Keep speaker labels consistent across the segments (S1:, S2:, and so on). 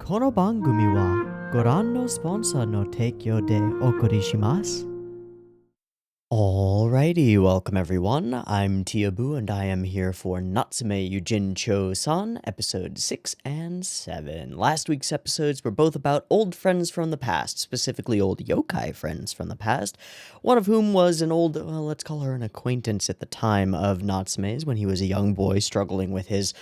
S1: この番組はご覧のスポンサーの提供でお送りします。Alrighty, welcome everyone. I'm Teeaboo and I am here for Natsume Yuujinchou-san, episode 6 and 7. Last week's episodes were both about old friends from the past, specifically old yokai friends from the past, one of whom was an old, well, let's call her an acquaintance at the time of Natsume's when he was a young boy struggling with his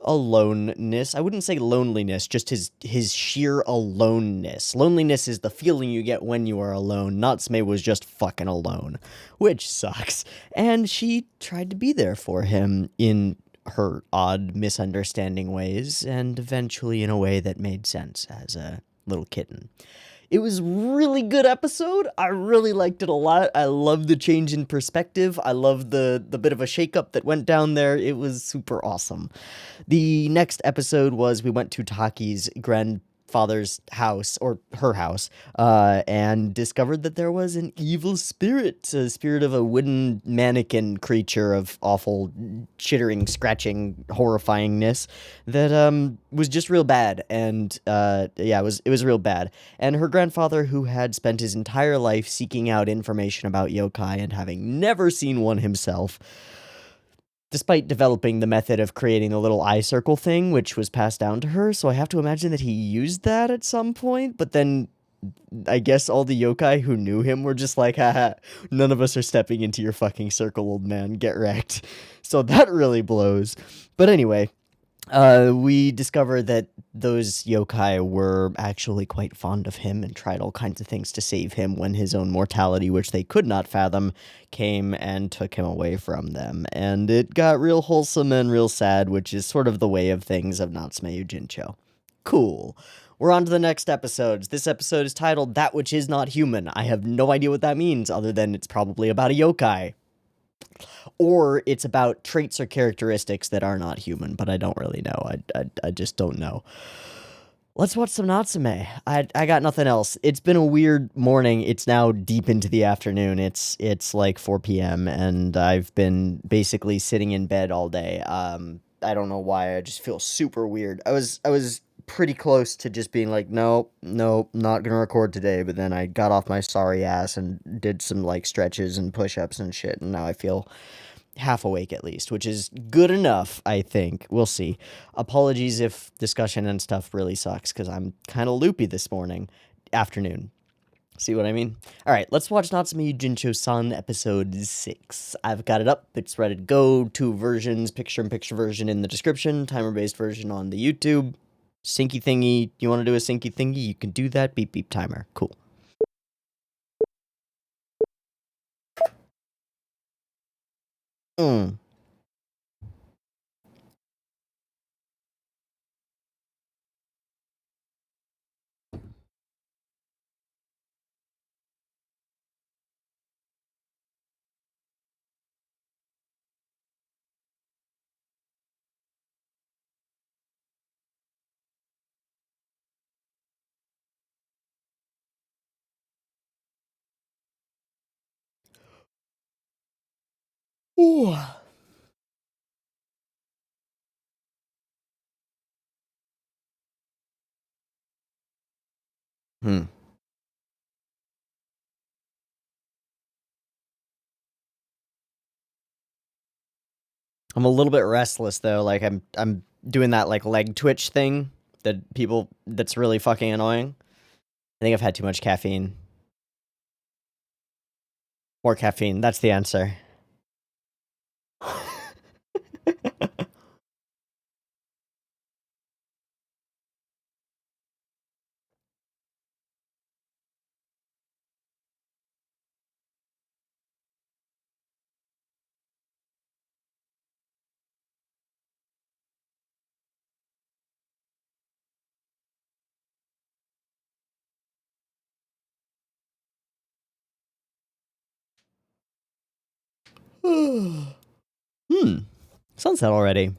S1: aloneness. I wouldn't say loneliness, just his sheer aloneness. Loneliness is the feeling you get when you are alone. Natsume was just fucking alone, which sucks. And she tried to be there for him in her odd, misunderstanding ways, and eventually in a way that made sense as a little kitten. It was a really good episode. I really liked it a lot. I love the change in perspective. I love the bit of a shakeup that went down there. It was super awesome. The next episode was we went to Taki's grandfather's house, or her house, and discovered that there was an evil spirit, a spirit of a wooden mannequin creature of awful chittering, scratching horrifyingness that was just real bad. And yeah, it was real bad. And her grandfather, who had spent his entire life seeking out information about yokai and having never seen one himself, despite developing the method of creating a little eye circle thing, which was passed down to her, so I have to imagine that he used that at some point, but then I guess all the yokai who knew him were just like, haha, none of us are stepping into your fucking circle, old man, get wrecked. So that really blows. But anyway, we discover that those yokai were actually quite fond of him and tried all kinds of things to save him when his own mortality, which they could not fathom, came and took him away from them. And it got real wholesome and real sad, which is sort of the way of things of Natsume Yuujinchou. Cool. We're on to the next episodes. This episode is titled That Which Is Not Human. I have no idea what that means, other than it's probably about a yokai. Or it's about traits or characteristics that are not human, but I don't really know. I just don't know. Let's watch some Natsume. I got nothing else. It's been a weird morning. It's now deep into the afternoon. It's like 4 p.m. and I've been basically sitting in bed all day. I don't know why. I just feel super weird. I was pretty close to just being like, no, not gonna record today, but then I got off my sorry ass and did some like stretches and push-ups and shit, and now I feel half awake at least, which is good enough, I think. We'll see. Apologies if discussion and stuff really sucks, because I'm kind of loopy this afternoon. See what I mean? Alright, let's watch Natsume Yuujinchou-san episode 6. I've got it up, it's ready to go. 2 versions, picture-in-picture version in the description, timer-based version on the YouTube. Syncy thingy, you want to do a syncy thingy? You can do that. Beep beep timer. Cool. Mm. Ooh. Hmm. I'm a little bit restless though. Like I'm doing that like leg twitch thing that's really fucking annoying. I think I've had too much caffeine. More caffeine. That's the answer. Sunset already.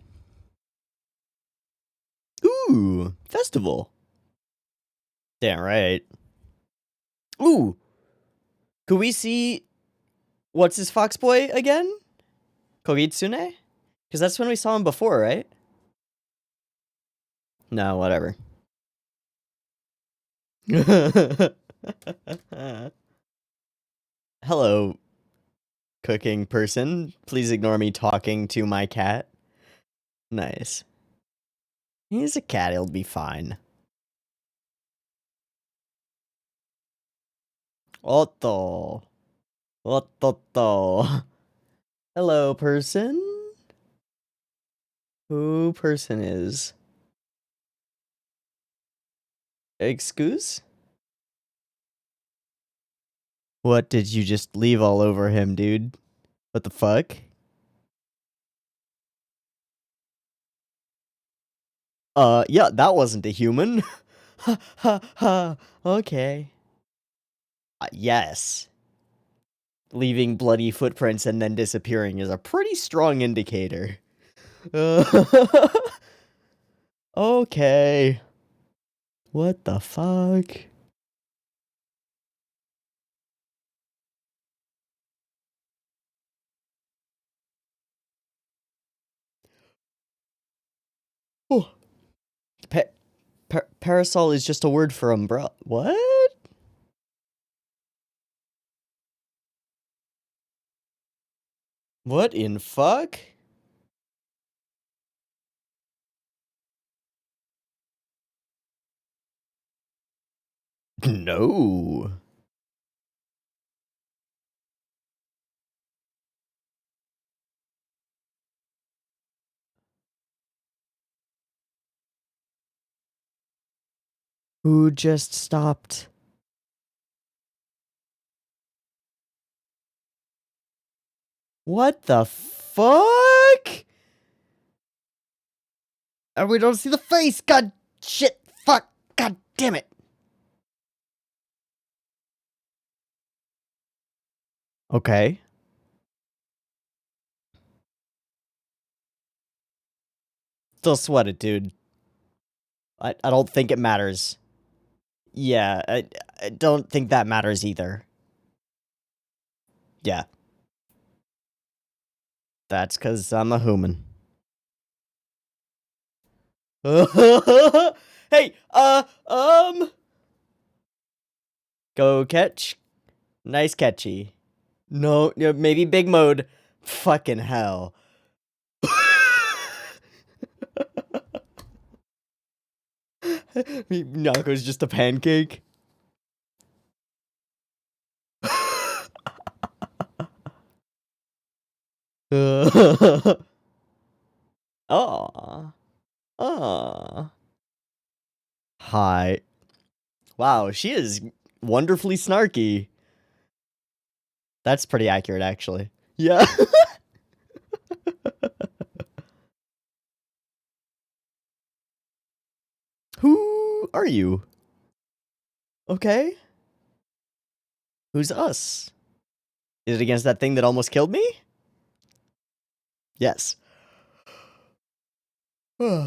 S1: Ooh, festival. Damn right. Ooh, could we see what's his fox boy again? Kogitsune? Because that's when we saw him before, right? No, whatever. Hello, cooking person. Please ignore me talking to my cat. Nice. He's a cat, he'll be fine. Woto. Woto. Hello, person. Who person is? Excuse? What did you just leave all over him, dude? What the fuck? Yeah, that wasn't a human. Ha ha ha. Okay. Yes. Leaving bloody footprints and then disappearing is a pretty strong indicator. Okay. What the fuck? Oh. Parasol is just a word for umbrella. What? What in fuck? No. Who just stopped? What the fuck? And we don't see the face. God shit. Fuck. God damn it. Okay. Still sweat it, dude. I don't think it matters. Yeah, I don't think that matters either. Yeah. That's because I'm a human. Hey, go catch. Nice catchy. No, maybe big mode. Fucking hell. Nako's just a pancake. Aw. Aw. Hi. Wow, she is wonderfully snarky. That's pretty accurate, actually. Yeah. Who are you? Okay. Who's us? Is it against that thing that almost killed me? Yes. Mm-hmm.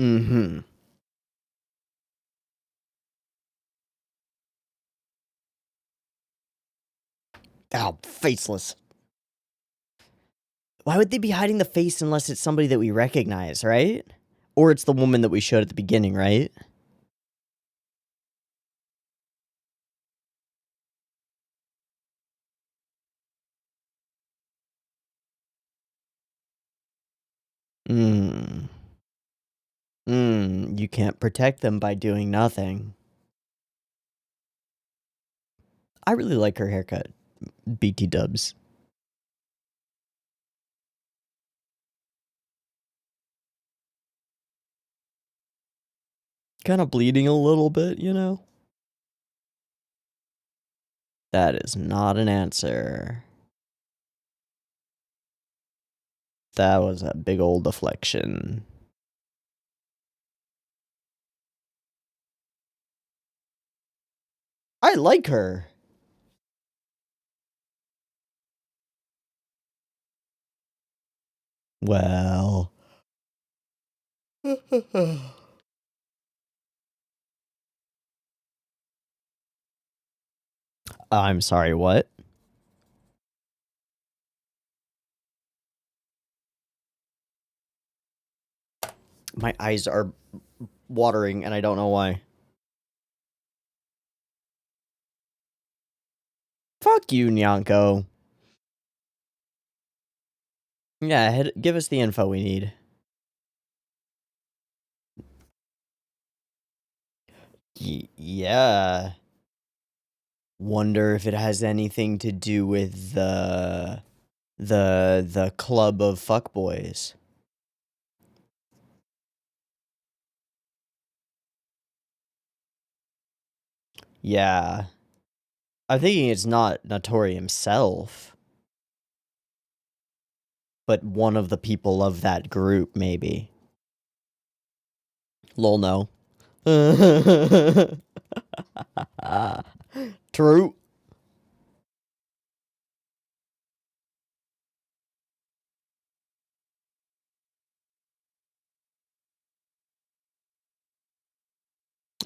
S1: Mm-hmm. Ow, faceless. Why would they be hiding the face unless it's somebody that we recognize, right? Or it's the woman that we showed at the beginning, right? Hmm. You can't protect them by doing nothing. I really like her haircut. BT dubs. Kind of bleeding a little bit, you know? That is not an answer. That was a big old deflection. I like her. Well. I'm sorry, what? My eyes are watering, and I don't know why. Fuck you, Nyanko. Yeah, give us the info we need. Yeah. Wonder if it has anything to do with the club of fuckboys. Yeah. I'm thinking it's not Notori himself, but one of the people of that group, maybe. Lol, no. True.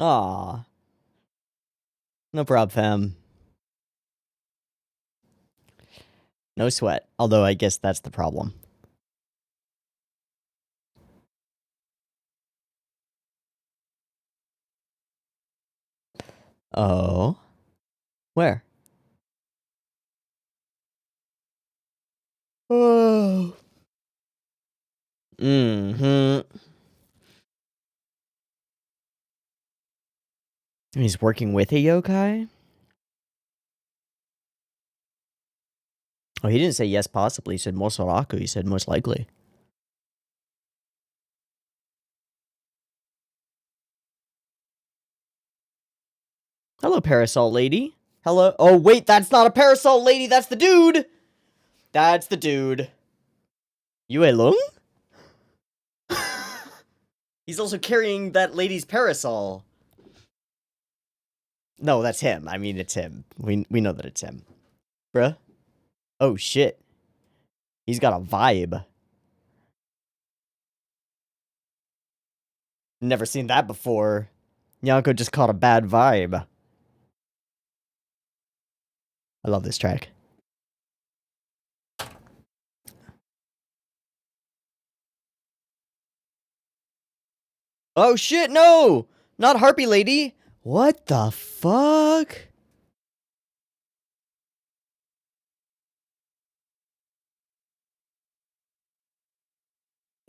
S1: Aw. No prob, fam. No sweat. Although I guess that's the problem. Oh. Where? Oh. Mm-hmm. He's working with a yokai? Oh, he didn't say yes, possibly. He said Mosoraku. He said most likely. Hello, Parasol Lady. Hello. Oh, wait, that's not a Parasol Lady. That's the dude. That's the dude. Yue Lung? He's also carrying that lady's parasol. No, that's him. I mean, it's him. We know that it's him. Bruh. Oh, shit. He's got a vibe. Never seen that before. Nyanko just caught a bad vibe. I love this track. Oh shit, no! Not Harpy Lady! What the fuck?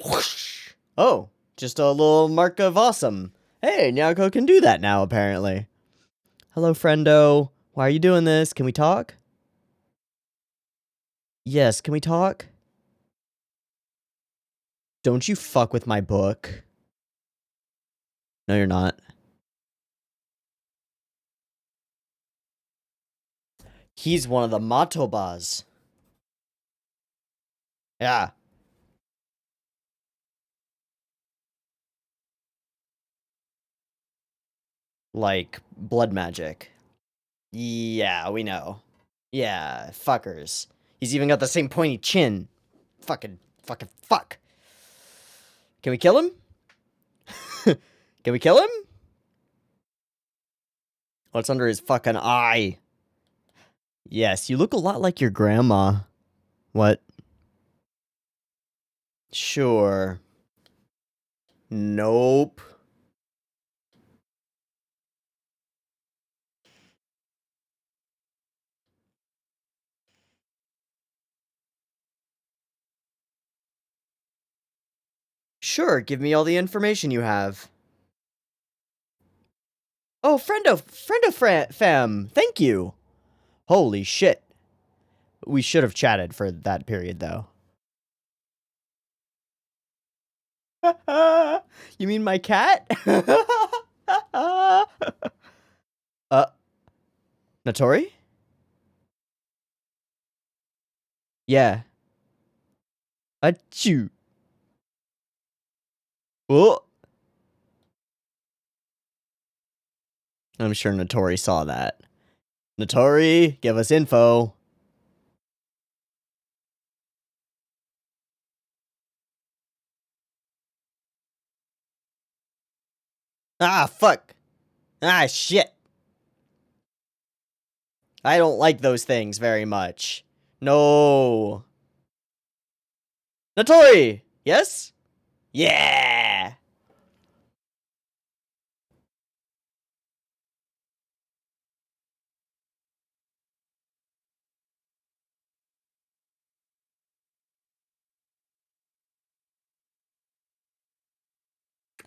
S1: Whoosh! Oh, just a little mark of awesome. Hey, Nyanko can do that now, apparently. Hello, friendo. Why are you doing this? Can we talk? Yes, can we talk? Don't you fuck with my book. No, you're not. He's one of the Matobas. Yeah. Like, blood magic. Yeah, we know. Yeah, fuckers. He's even got the same pointy chin. Fucking fuck. Can we kill him? Can we kill him? What's under his fucking eye? Yes, you look a lot like your grandma. What? Sure. Nope. Sure, give me all the information you have. Oh, fam, thank you. Holy shit. We should have chatted for that period, though. You mean my cat? Natori? Yeah. Achoo. Oh. I'm sure Natori saw that. Natori, give us info. Ah, fuck. Ah, shit. I don't like those things very much. No. Natori! Yes? Yeah!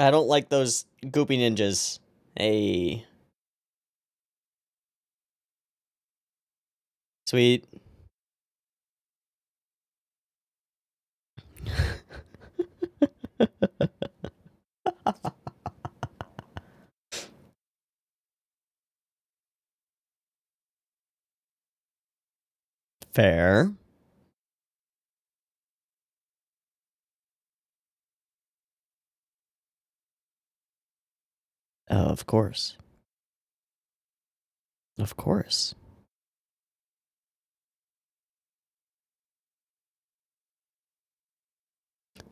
S1: I don't like those goopy ninjas. Hey. Sweet. Fair. Oh, of course. Of course.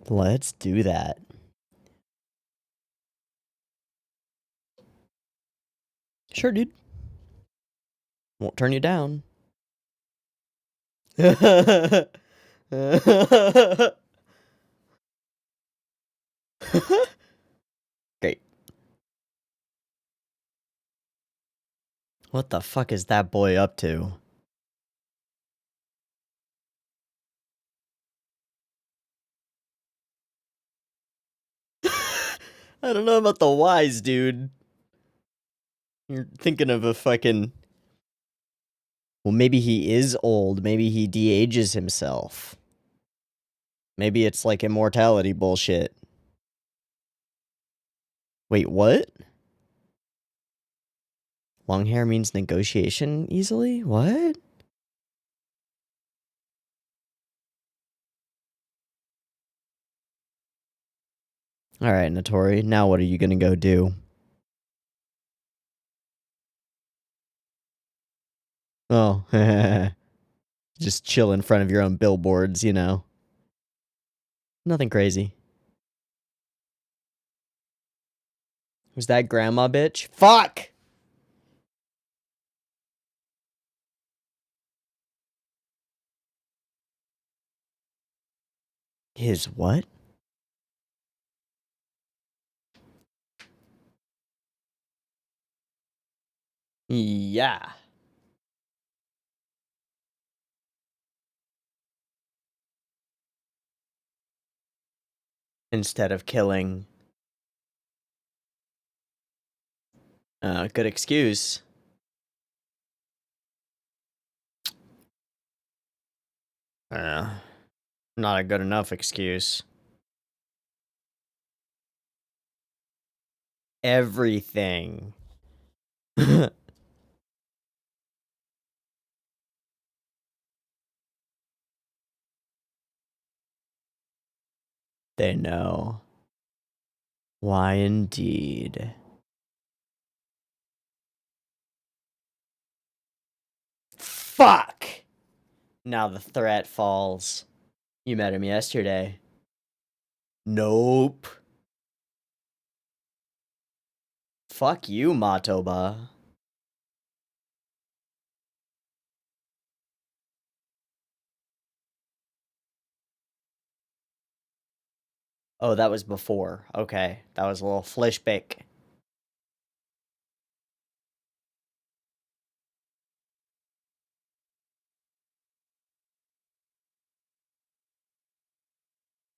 S1: Let's do that. Sure, dude. Won't turn you down. Great. What the fuck is that boy up to? I don't know about the wise, dude. You're thinking of a fucking... Well, maybe he is old. Maybe he de-ages himself. Maybe it's like immortality bullshit. Wait, what? Long hair means negotiation easily? What? Alright, Notori, now what are you gonna go do? Oh, just chill in front of your own billboards, you know. Nothing crazy. Was that grandma bitch? Fuck! His what? Yeah. Instead of killing. Good excuse. Not a good enough excuse. Everything. They know. Why indeed. Fuck! Now the threat falls. You met him yesterday. Nope. Fuck you, Matobad. Oh, that was before. Okay, that was a little flashback.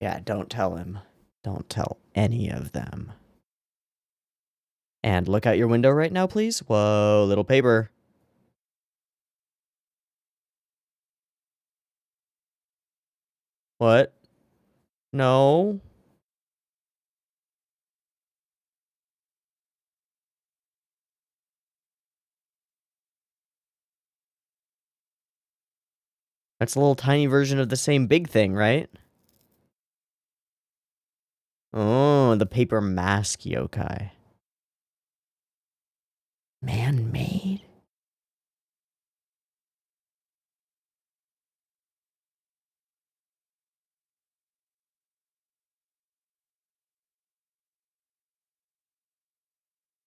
S1: Yeah, don't tell him. Don't tell any of them. And look out your window right now, please. Whoa, little paper. What? No. That's a little tiny version of the same big thing, right? Oh, the paper mask yokai. Man-made?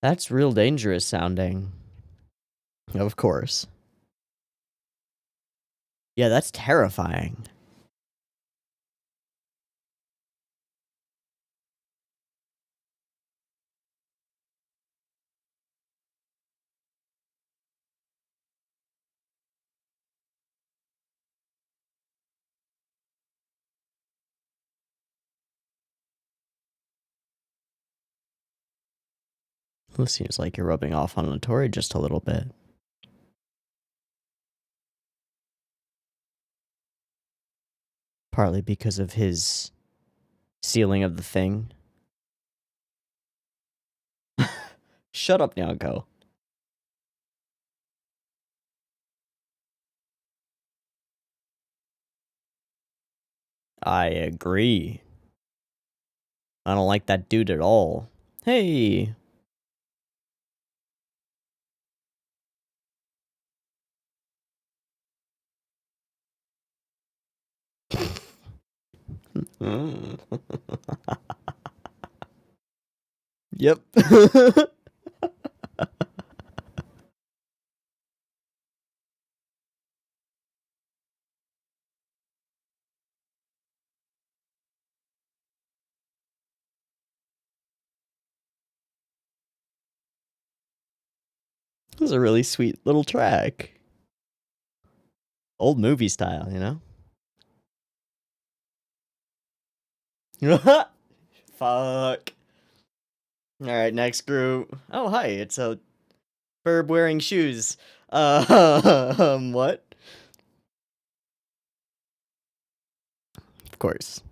S1: That's real dangerous sounding. Of course. Yeah, that's terrifying. Seems like you're rubbing off on Notori just a little bit. Partly because of his sealing of the thing. Shut up, Nyanko. I agree. I don't like that dude at all. Hey. Yep. This is a really sweet little track. Old movie style, you know? Fuck. Alright, next group. Oh, hi, it's a Burb wearing shoes. What? Of course.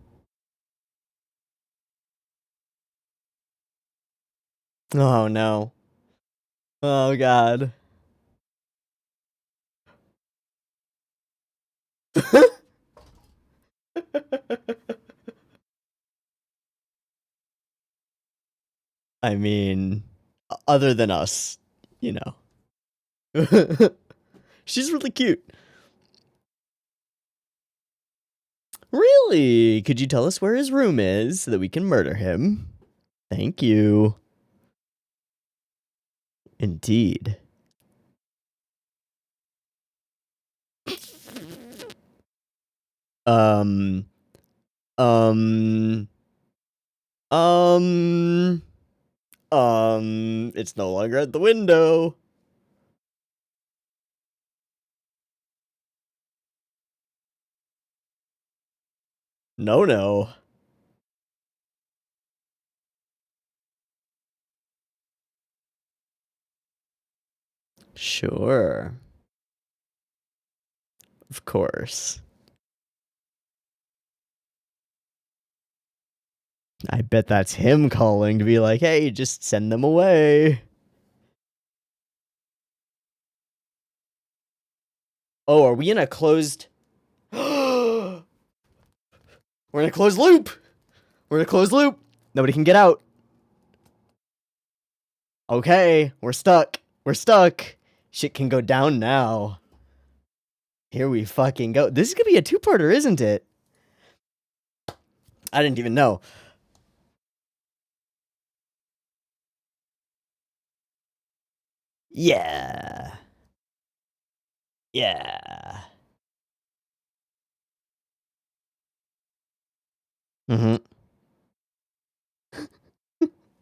S1: Oh, no. Oh, God. I mean, other than us, you know. She's really cute. Really? Could you tell us where his room is so that we can murder him? Thank you. Indeed. Um, um, um, it's no longer at the window. No. Sure. Of course. I bet that's him calling to be like, hey, just send them away. Oh, are we in a closed... We're in a closed loop! We're in a closed loop! Nobody can get out. Okay, we're stuck. We're stuck. Shit can go down now. Here we fucking go. This is gonna be a two-parter, isn't it? I didn't even know. Yeah. Yeah. Mm-hmm.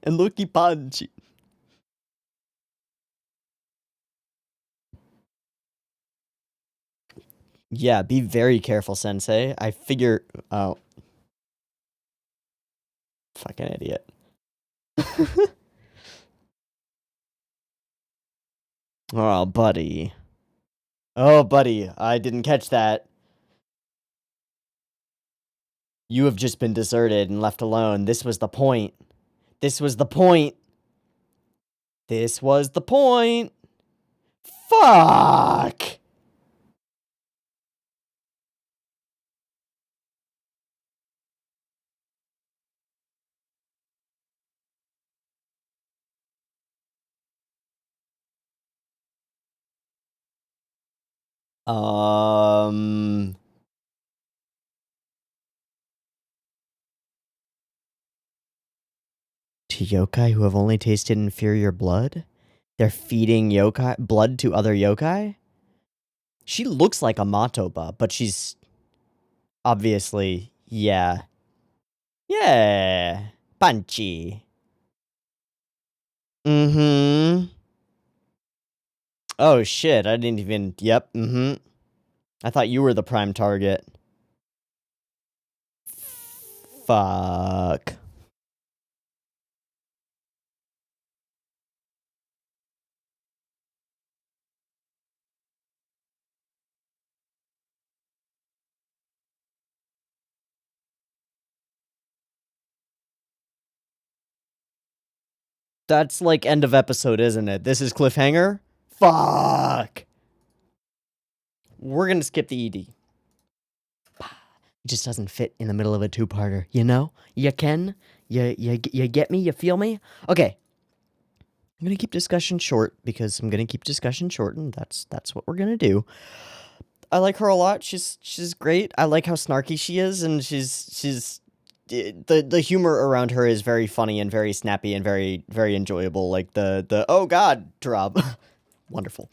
S1: And Loki Panchi. Yeah, be very careful, Sensei. I figure... Oh. Fucking idiot. Oh, buddy. Oh, buddy. I didn't catch that. You have just been deserted and left alone. This was the point. This was the point. This was the point. Fuck! To yokai who have only tasted inferior blood? They're feeding yokai blood to other yokai? She looks like a Matobad, but she's obviously, yeah. Yeah. Punchy. Mm-hmm. Oh shit, I didn't even, yep, mm-hmm. I thought you were the prime target. Fuck. That's like end of episode, isn't it? This is cliffhanger? Fuck! We're gonna skip the ED. It just doesn't fit in the middle of a two-parter, you know? You can? You get me? You feel me? Okay. I'm gonna keep discussion short because I'm gonna keep discussion short, and that's what we're gonna do. I like her a lot. She's great. I like how snarky she is, and she's the humor around her is very funny and very snappy and very enjoyable. Like the oh god drop, wonderful.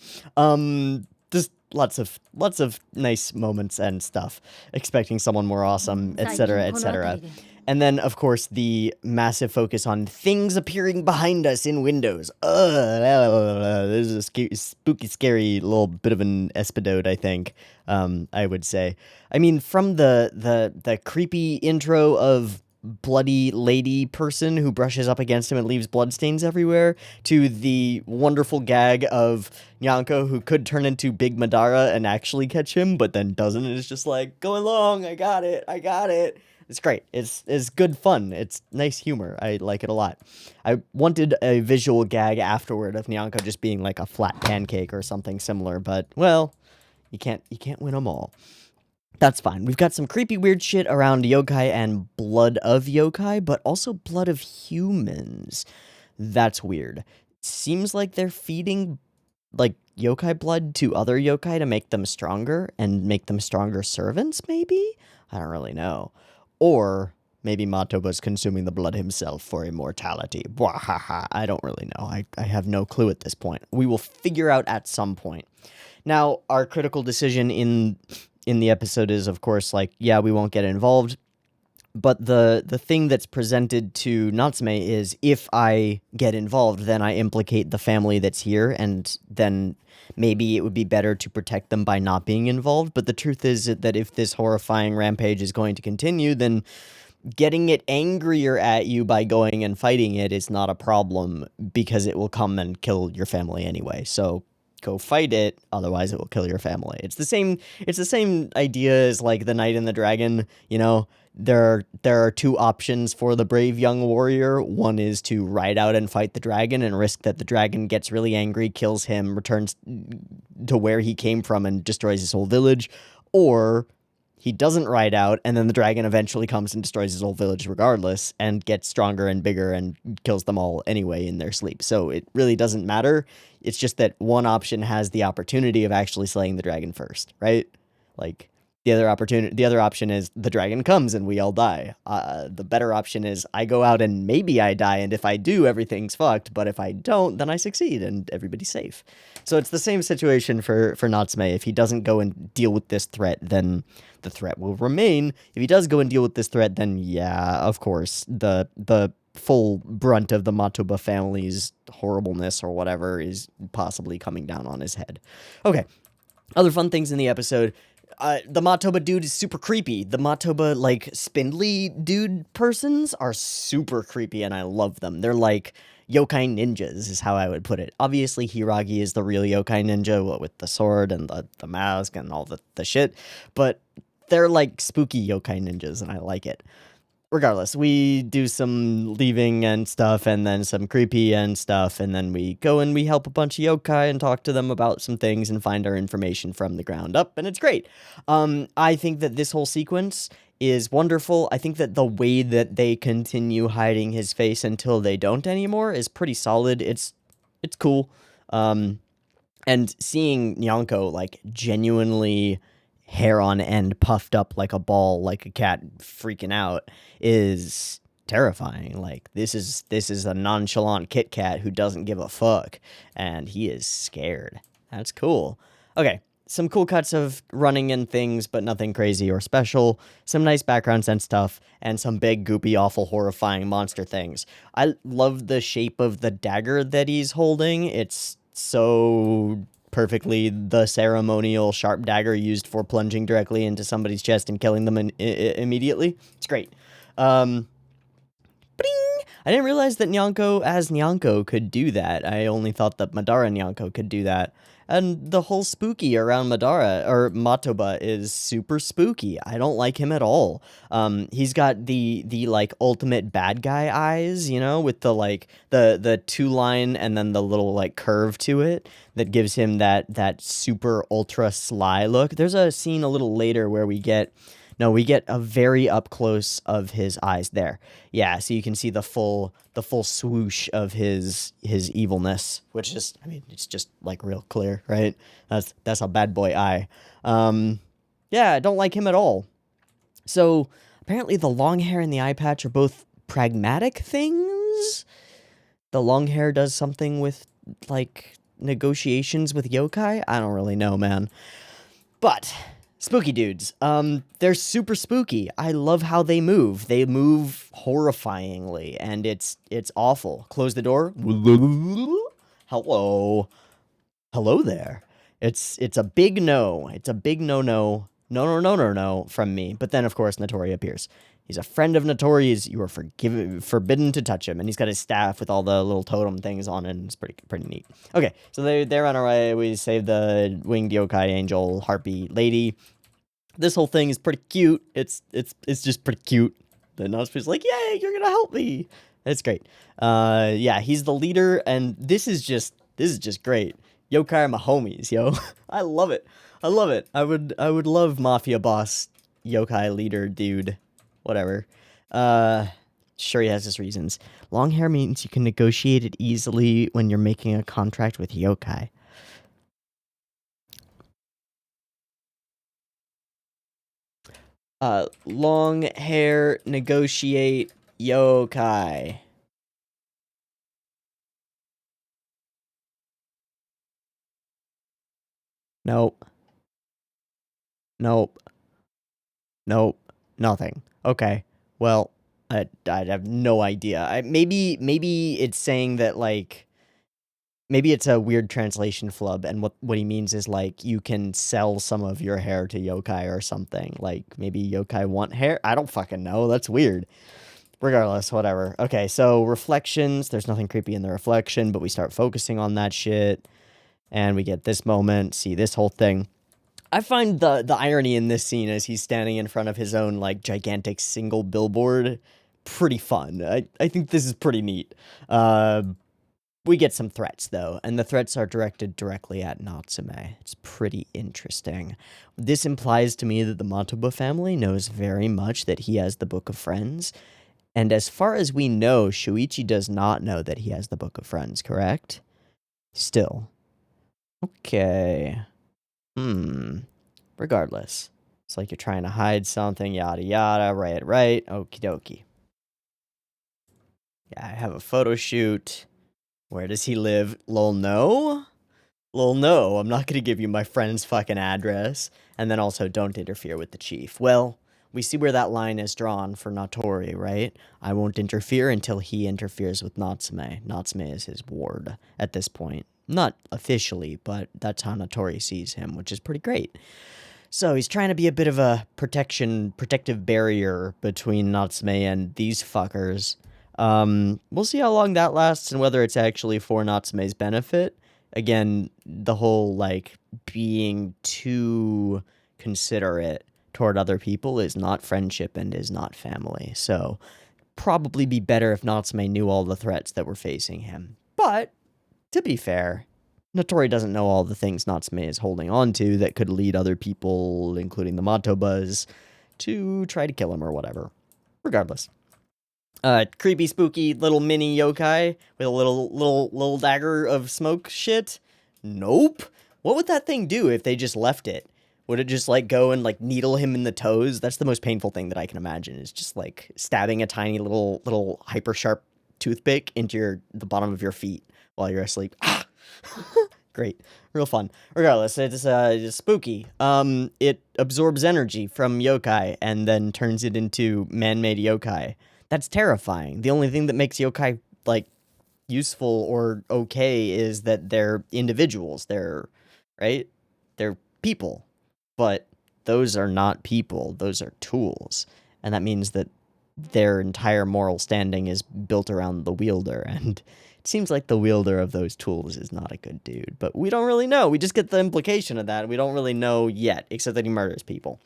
S1: Just lots of nice moments and stuff. Expecting someone more awesome, etc., etc. And then, of course, the massive focus on things appearing behind us in windows. This is a spooky, scary little bit of an espidode, I think, I would say. I mean, from the creepy intro of bloody lady person who brushes up against him and leaves bloodstains everywhere, to the wonderful gag of Nyanko, who could turn into Big Madara and actually catch him, but then doesn't, and is just like, go along, I got it. It's great. It's good fun. It's nice humor. I like it a lot. I wanted a visual gag afterward of Nyanko just being like a flat pancake or something similar, but, well, you can't win them all. That's fine. We've got some creepy weird shit around yokai and blood of yokai, but also blood of humans. That's weird. Seems like they're feeding like yokai blood to other yokai to make them stronger and make them stronger servants, maybe? I don't really know. Or maybe Matoba's consuming the blood himself for immortality. Bwahaha. I don't really know. I have no clue at this point. We will figure out at some point. Now, our critical decision in the episode is, of course, like, yeah, we won't get involved. But the thing that's presented to Natsume is, if I get involved, then I implicate the family that's here, and then maybe it would be better to protect them by not being involved. But the truth is that if this horrifying rampage is going to continue, then getting it angrier at you by going and fighting it is not a problem, because it will come and kill your family anyway. So go fight it, otherwise it will kill your family. It's the same idea as like the Knight and the Dragon, you know. There are two options for the brave young warrior. One is to ride out and fight the dragon and risk that the dragon gets really angry, kills him, returns to where he came from and destroys his whole village. Or he doesn't ride out, and then the dragon eventually comes and destroys his whole village regardless, and gets stronger and bigger and kills them all anyway in their sleep. So it really doesn't matter. It's just that one option has the opportunity of actually slaying the dragon first, right? Like, the other option is the dragon comes and we all die. The better option is I go out and maybe I die, and if I do, everything's fucked, but if I don't, then I succeed and everybody's safe. So it's the same situation for Natsume. If he doesn't go and deal with this threat, then the threat will remain. If he does go and deal with this threat, then yeah, of course, the full brunt of the Matoba family's horribleness or whatever is possibly coming down on his head. Okay, other fun things in the episode. The Matoba dude is super creepy. The Matoba, like, spindly dude persons are super creepy, and I love them. They're like yokai ninjas, is how I would put it. Obviously, Hiragi is the real yokai ninja with the sword and the mask and all the shit, but they're like spooky yokai ninjas, and I like it. Regardless, we do some leaving and stuff, and then some creepy and stuff, and then we go and we help a bunch of yokai and talk to them about some things and find our information from the ground up, and it's great. I think that this whole sequence is wonderful. I think that the way that they continue hiding his face until they don't anymore is pretty solid. It's cool. And seeing Nyanko, like, genuinely hair on end, puffed up like a ball, like a cat freaking out, is terrifying. Like, this is a nonchalant Kit Kat who doesn't give a fuck, and he is scared. That's cool. Okay, some cool cuts of running and things, but nothing crazy or special. Some nice backgrounds and stuff, and some big, goopy, awful, horrifying monster things. I love the shape of the dagger that he's holding. It's so perfectly the ceremonial sharp dagger used for plunging directly into somebody's chest and killing them immediately. It's great. Bing! I didn't realize that Nyanko as Nyanko could do that. I only thought that Madara Nyanko could do that. And the whole spooky around Madara or Matoba is super spooky. I don't like him at all. He's got the like ultimate bad guy eyes, you know, with the like the two line and then the little like curve to it that gives him that super ultra sly look. There's a scene a little later where we get a very up close of his eyes there. Yeah, so you can see the full swoosh of his evilness, which is, I mean, it's just like real clear, right? That's a bad boy eye. Yeah, I don't like him at all. So apparently the long hair and the eye patch are both pragmatic things. The long hair does something with like negotiations with yokai. I don't really know, man. But spooky dudes. They're super spooky. I love how they move. They move horrifyingly, and it's awful. Close the door. Hello. Hello there. It's a big no. It's a big no from me. But then, of course, Notori appears. He's a friend of Notori's. You are forbidden to touch him. And he's got his staff with all the little totem things on it. And it's pretty neat. Okay, so they're on our way. We save the winged yokai angel harpy lady. This whole thing is pretty cute. It's just pretty cute. The Natsume's like, yay, you're gonna help me. It's great. Yeah, he's the leader, and this is just great. Yokai are my homies, yo. I love it. I love it. I would love mafia boss yokai leader dude. Whatever. Sure, he has his reasons. Long hair means you can negotiate it easily when you're making a contract with yokai. Long hair negotiate yokai. Nope. Nope. Nope. Nothing. Okay. Well, I have no idea. Maybe it's saying that like maybe it's a weird translation flub, and what he means is like you can sell some of your hair to yokai or something. Like maybe yokai want hair. I don't fucking know. That's weird. Regardless, whatever. Okay, so reflections. There's nothing creepy in the reflection, but we start focusing on that shit, and we get this moment. See this whole thing. I find the irony in this scene as he's standing in front of his own like gigantic single billboard pretty fun. I think this is pretty neat. We get some threats though, and the threats are directed directly at Natsume. It's pretty interesting. This implies to me that the Matoba family knows very much that he has the Book of Friends, and as far as we know, Shuichi does not know that he has the Book of Friends, correct? Still. Okay. Regardless. It's like you're trying to hide something, yada yada, right, okie dokie. Yeah, I have a photo shoot. Where does he live? Lol, no? Lol, no, I'm not gonna give you my friend's fucking address. And then also, don't interfere with the chief. Well, we see where that line is drawn for Notori, right? I won't interfere until he interferes with Natsume. Natsume is his ward at this point. Not officially, but that's how Notori sees him, which is pretty great. So he's trying to be a bit of a protective barrier between Natsume and these fuckers. We'll see how long that lasts and whether it's actually for Natsume's benefit. Again, the whole, like, being too considerate toward other people is not friendship and is not family. So, probably be better if Natsume knew all the threats that were facing him. But, to be fair, Notori doesn't know all the things Natsume is holding on to that could lead other people, including the Matobas, to try to kill him or whatever. Regardless. Creepy, spooky little mini yokai with a little dagger of smoke shit? Nope. What would that thing do if they just left it? Would it just, like, go and, like, needle him in the toes? That's the most painful thing that I can imagine, is just, like, stabbing a tiny little hyper-sharp toothpick into the bottom of your feet while you're asleep. Ah! Great. Real fun. Regardless, it's spooky. It absorbs energy from yokai and then turns it into man-made yokai. That's terrifying. The only thing that makes yokai, like, useful or okay is that they're individuals. Right? They're people. But those are not people. Those are tools. And that means that their entire moral standing is built around the wielder. And It seems like the wielder of those tools is not a good dude, but we don't really know. We just get the implication of that. We don't really know yet, except that he murders people.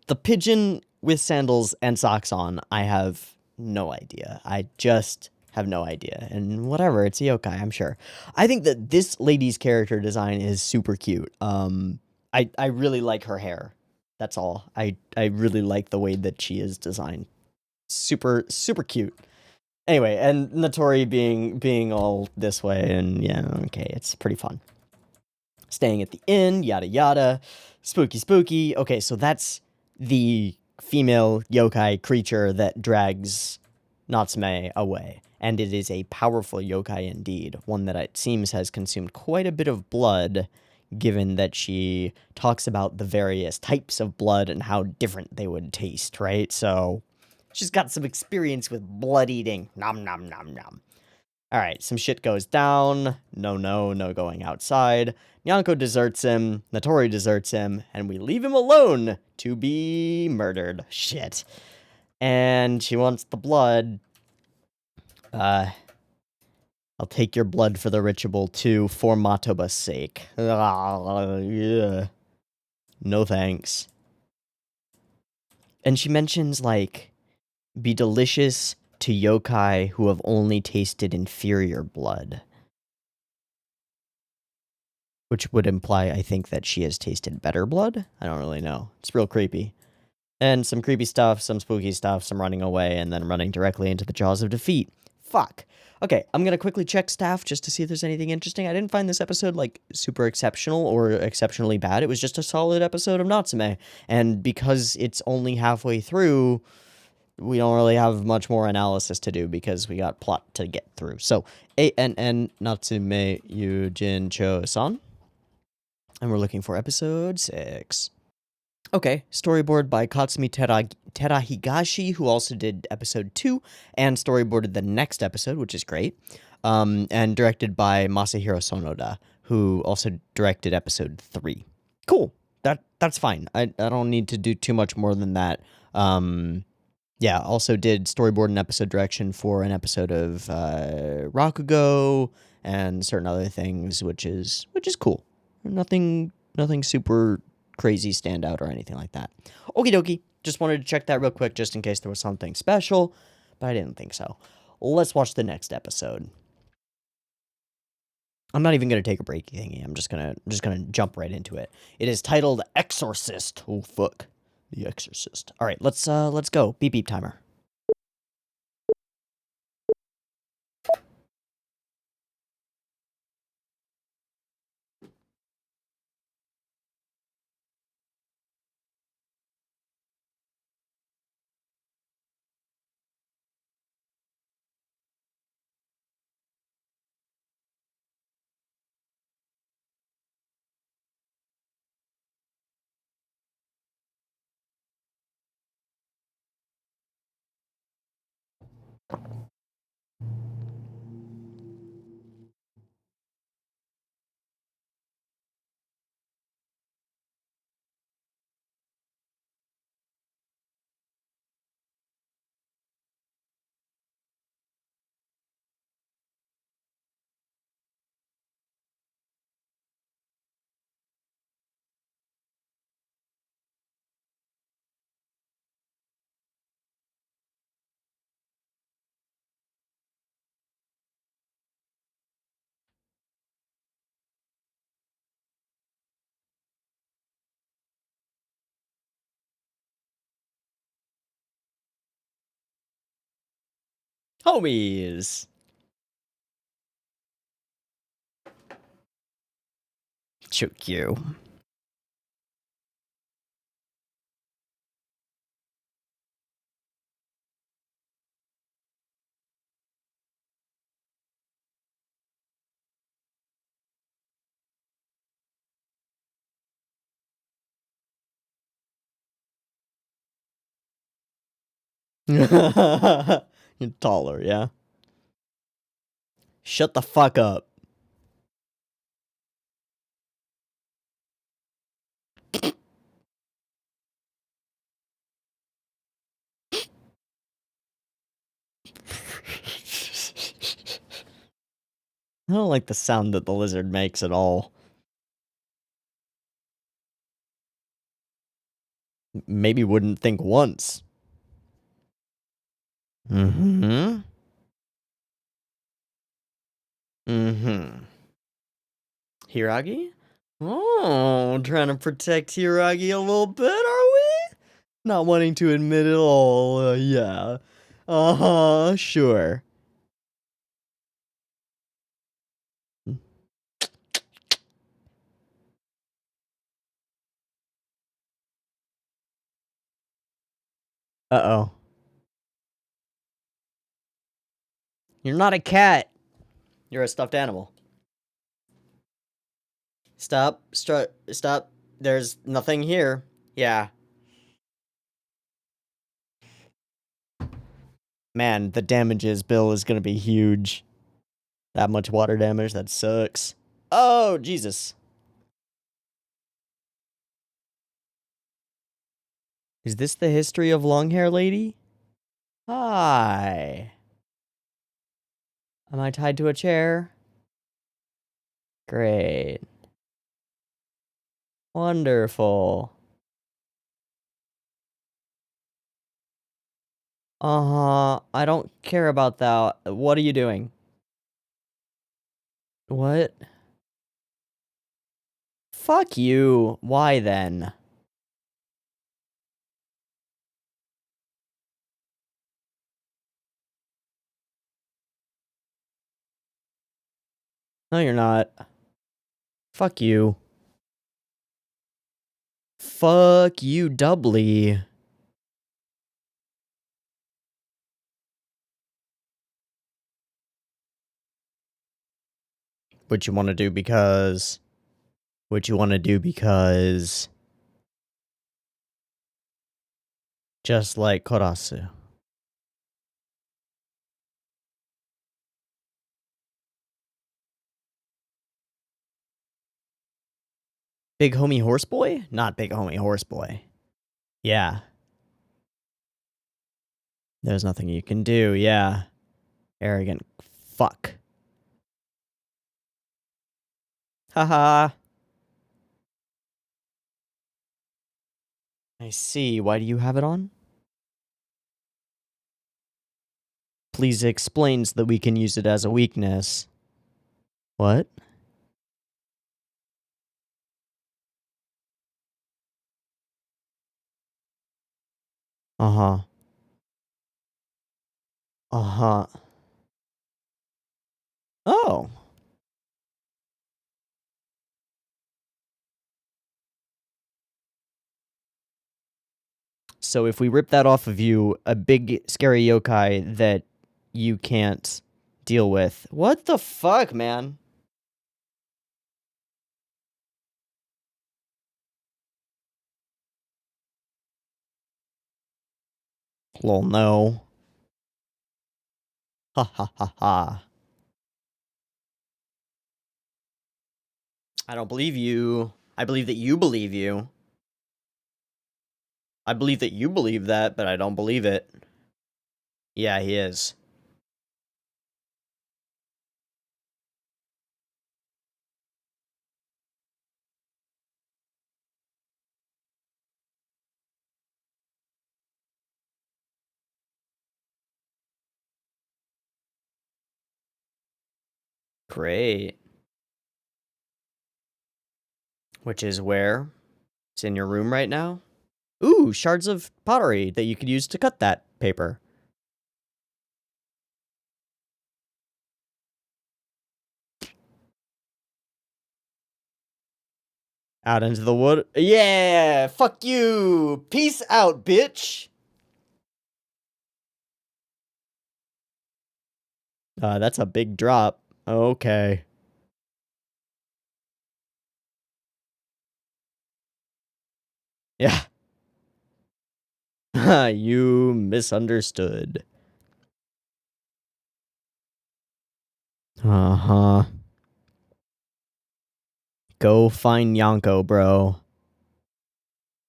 S1: The pigeon with sandals and socks on, I have no idea. I just have no idea. And whatever, it's a yokai, I'm sure. I think that this lady's character design is super cute. I really like her hair. That's all. I really like the way that she is designed. Super cute. Anyway, and Natori being all this way, and yeah, okay, it's pretty fun. Staying at the inn, yada yada. Spooky. Okay, so that's the female yokai creature that drags Natsume away. And it is a powerful yokai indeed, one that it seems has consumed quite a bit of blood, given that she talks about the various types of blood and how different they would taste, right? So she's got some experience with blood eating. Nom nom nom nom. Alright, some shit goes down. No going outside. Nyanko deserts him, Natori deserts him, and we leave him alone to be murdered. Shit. And she wants the blood. I'll take your blood for the ritual too, for Matoba's sake. Yeah. No thanks. And she mentions, like, be delicious to yokai who have only tasted inferior blood. Which would imply, I think, that she has tasted better blood? I don't really know. It's real creepy. And some creepy stuff, some spooky stuff, some running away, and then running directly into the jaws of defeat. Fuck. Okay, I'm gonna quickly check staff just to see if there's anything interesting. I didn't find this episode, like, super exceptional or exceptionally bad. It was just a solid episode of Natsume. And because it's only halfway through, we don't really have much more analysis to do because we got plot to get through. So, ANN Natsume Yuujinchou-san. And we're looking for episode 6. Okay, storyboard by Katsumi Terahigashi, who also did episode 2, and storyboarded the next episode, which is great. And directed by Masahiro Sonoda, who also directed episode 3. Cool. That's fine. I don't need to do too much more than that. Yeah, also did storyboard and episode direction for an episode of Rakugo and certain other things, which is cool. Nothing super crazy standout or anything like that. Okie dokie. Just wanted to check that real quick just in case there was something special, but I didn't think so. Let's watch the next episode. I'm not even going to take a break thingy. I'm just going to jump right into it. It is titled Exorcist. Oh fuck. The Exorcist. All right, let's go. Beep beep timer. Homies. Choke you. You're taller, yeah? Shut the fuck up. I don't like the sound that the lizard makes at all. Maybe wouldn't think once. Mm-hmm. Mm-hmm. Hiragi? Oh, trying to protect Hiragi a little bit, are we? Not wanting to admit it all, yeah. Uh-huh, sure. Uh-oh. You're not a cat. You're a stuffed animal. Stop. Stop. There's nothing here. Yeah. Man, the damages bill is gonna be huge. That much water damage, that sucks. Oh, Jesus. Is this the history of long hair lady? Hi. Am I tied to a chair? Great. Wonderful. Uh-huh. I don't care about that. What are you doing? What? Fuck you. Why then? No, you're not. Fuck you. Fuck you doubly. What you want to do because... What you want to do because... Just like Korasu. Big homie horseboy? Not big homie horseboy. Yeah. There's nothing you can do, yeah. Arrogant fuck. Haha. I see. Why do you have it on? Please explain so that we can use it as a weakness. What? Uh-huh. Uh-huh. Oh. So if we rip that off of you, a big scary yokai that you can't deal with. What the fuck, man? Lol, no. Ha ha ha ha. I don't believe you. I believe that you believe you. I believe that you believe that, but I don't believe it. Yeah, he is. Great. Which is where? It's in your room right now? Ooh, shards of pottery that you could use to cut that paper. Out into the wood. Yeah! Fuck you! Peace out, bitch! That's a big drop. Okay. Yeah. You misunderstood. Uh-huh. Go find Yonko, bro.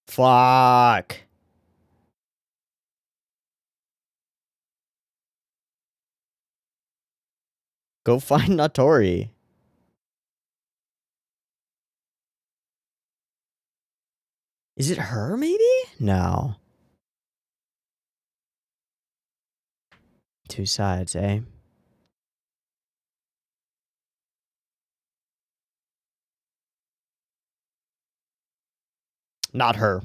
S1: Fuck. Go find Natori. Is it her, maybe? No. Two sides, eh? Not her.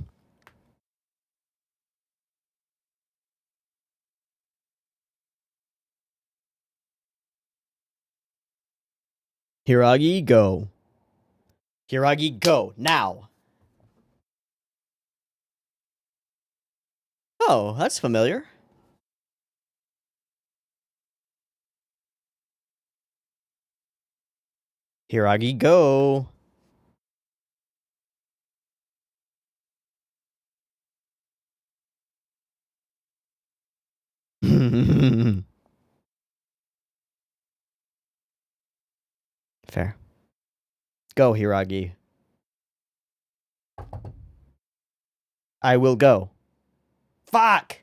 S1: Hiragi, go. Hiragi, go. Now. Oh, that's familiar. Hiragi, go. Fair. Go, Hiragi. I will go. Fuck!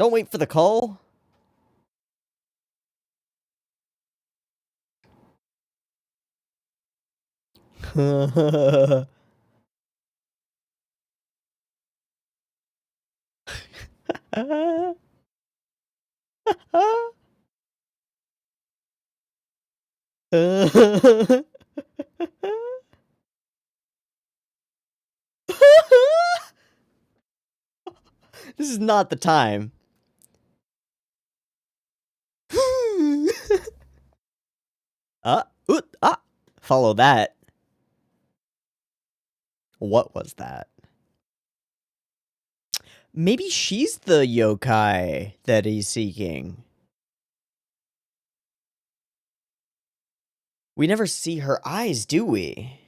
S1: Don't wait for the call. This is not the time. Follow that. What was that? Maybe she's the yokai that he's seeking. We never see her eyes, do we?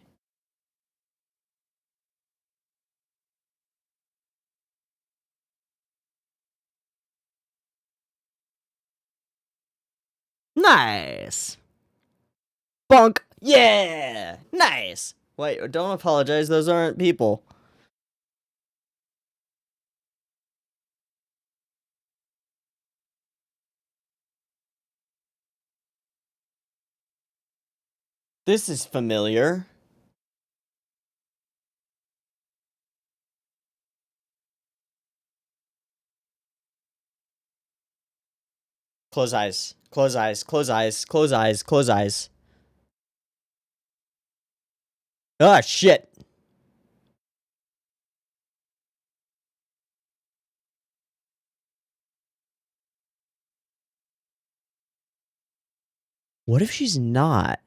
S1: Nice. Bonk. Yeah. Nice. Wait, don't apologize. Those aren't people. This is familiar. Close eyes. Close eyes. Close eyes. Close eyes. Close eyes. Ah, shit. What if she's not?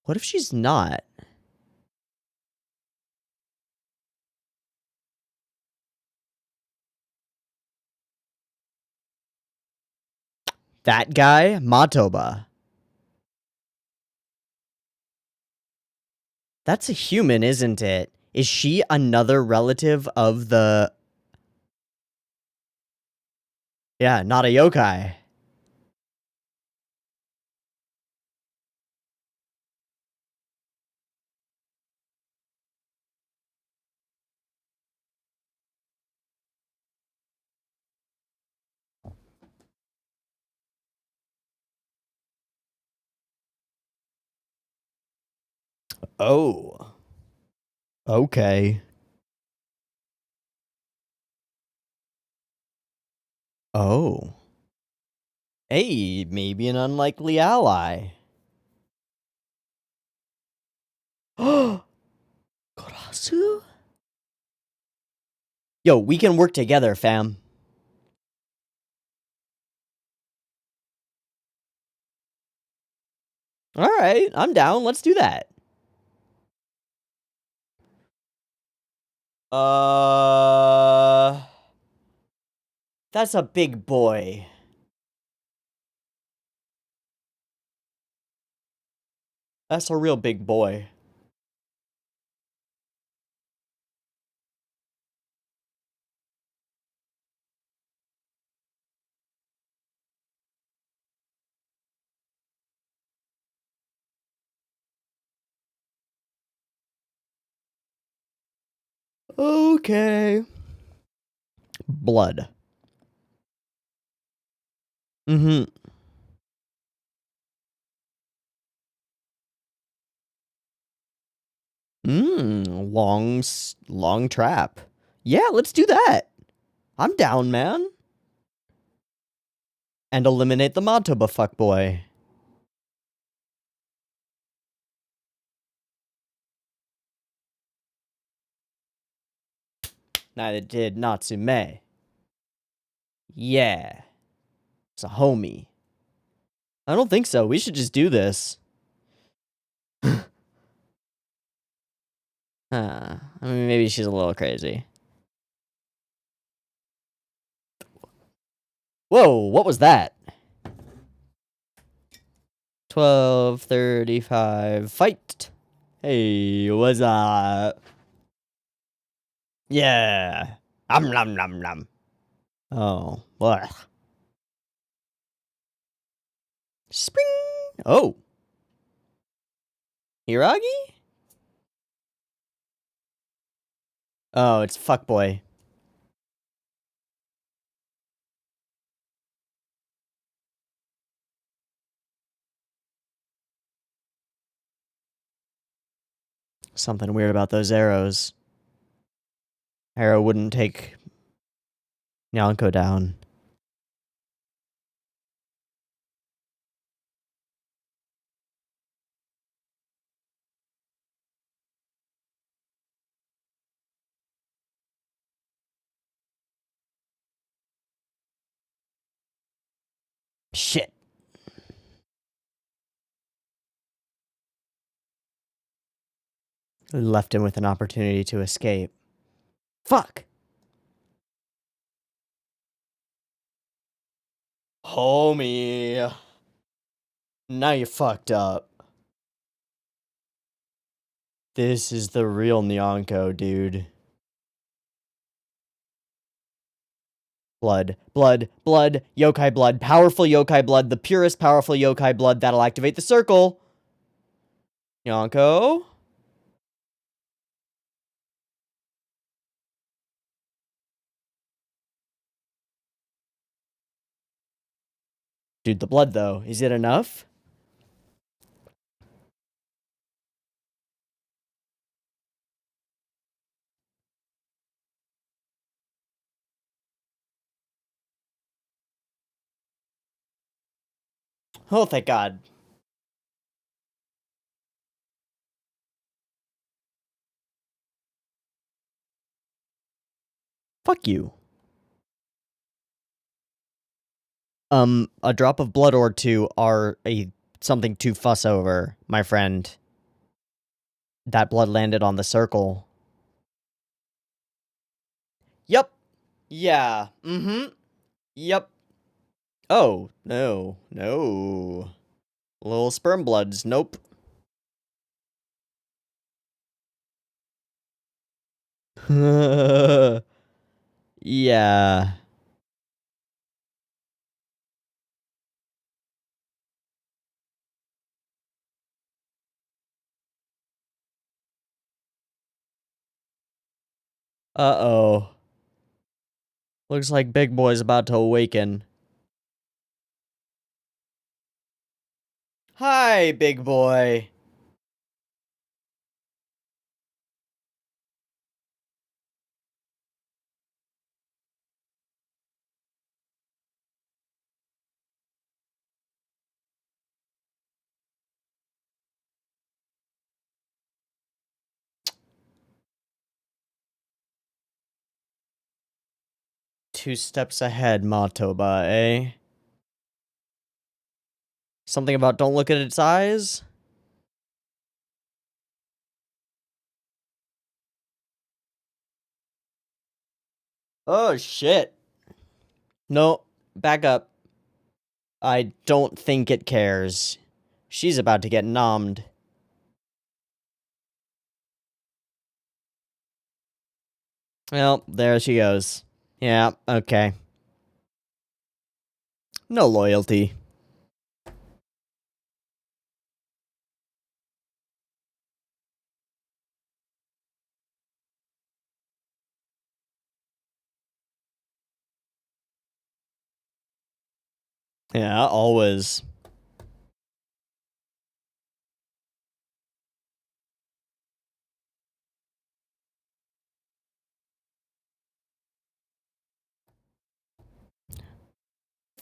S1: What if she's not? That guy? Matobad. That's a human, isn't it? Is she another relative of the... Yeah, not a yokai. Oh. Okay. Oh. Hey, maybe an unlikely ally. Oh, Kurasu? Yo, we can work together, fam. Alright, I'm down. Let's do that. That's a big boy. That's a real big boy. Okay. Blood. Mm-hmm. Long trap. Yeah, let's do that. I'm down, man. And eliminate the Matobad fuckboy. Neither did Natsume. Yeah. It's a homie. I don't think so. We should just do this. I mean, maybe she's a little crazy. Whoa, what was that? 12:35. Fight! Hey, what's up? Yeah. Nom nom nom. Oh, what? Spring! Oh. Hiragi? Oh, it's fuckboy. Something weird about those arrows. Arrow wouldn't take Nyanko down. Shit. Left him with an opportunity to escape. Fuck! Homie. Now you fucked up. This is the real Nyanko, dude. Blood, blood, blood, yokai blood, powerful yokai blood, the purest powerful yokai blood that'll activate the circle. Nyanko? Dude, the blood though, is it enough? Oh, thank God. Fuck you. A drop of blood or two are something to fuss over, my friend. That blood landed on the circle. Yep. Yeah. Mm-hmm. Yep. Oh, no. No. Little sperm bloods. Nope. Yeah. Uh-oh. Looks like Big Boy's about to awaken. Hi, Big Boy. Two steps ahead, Matobad, eh? Something about don't look at its eyes? Oh, shit. No, back up. I don't think it cares. She's about to get nommed. Well, there she goes. Yeah, okay. No loyalty. Yeah, always.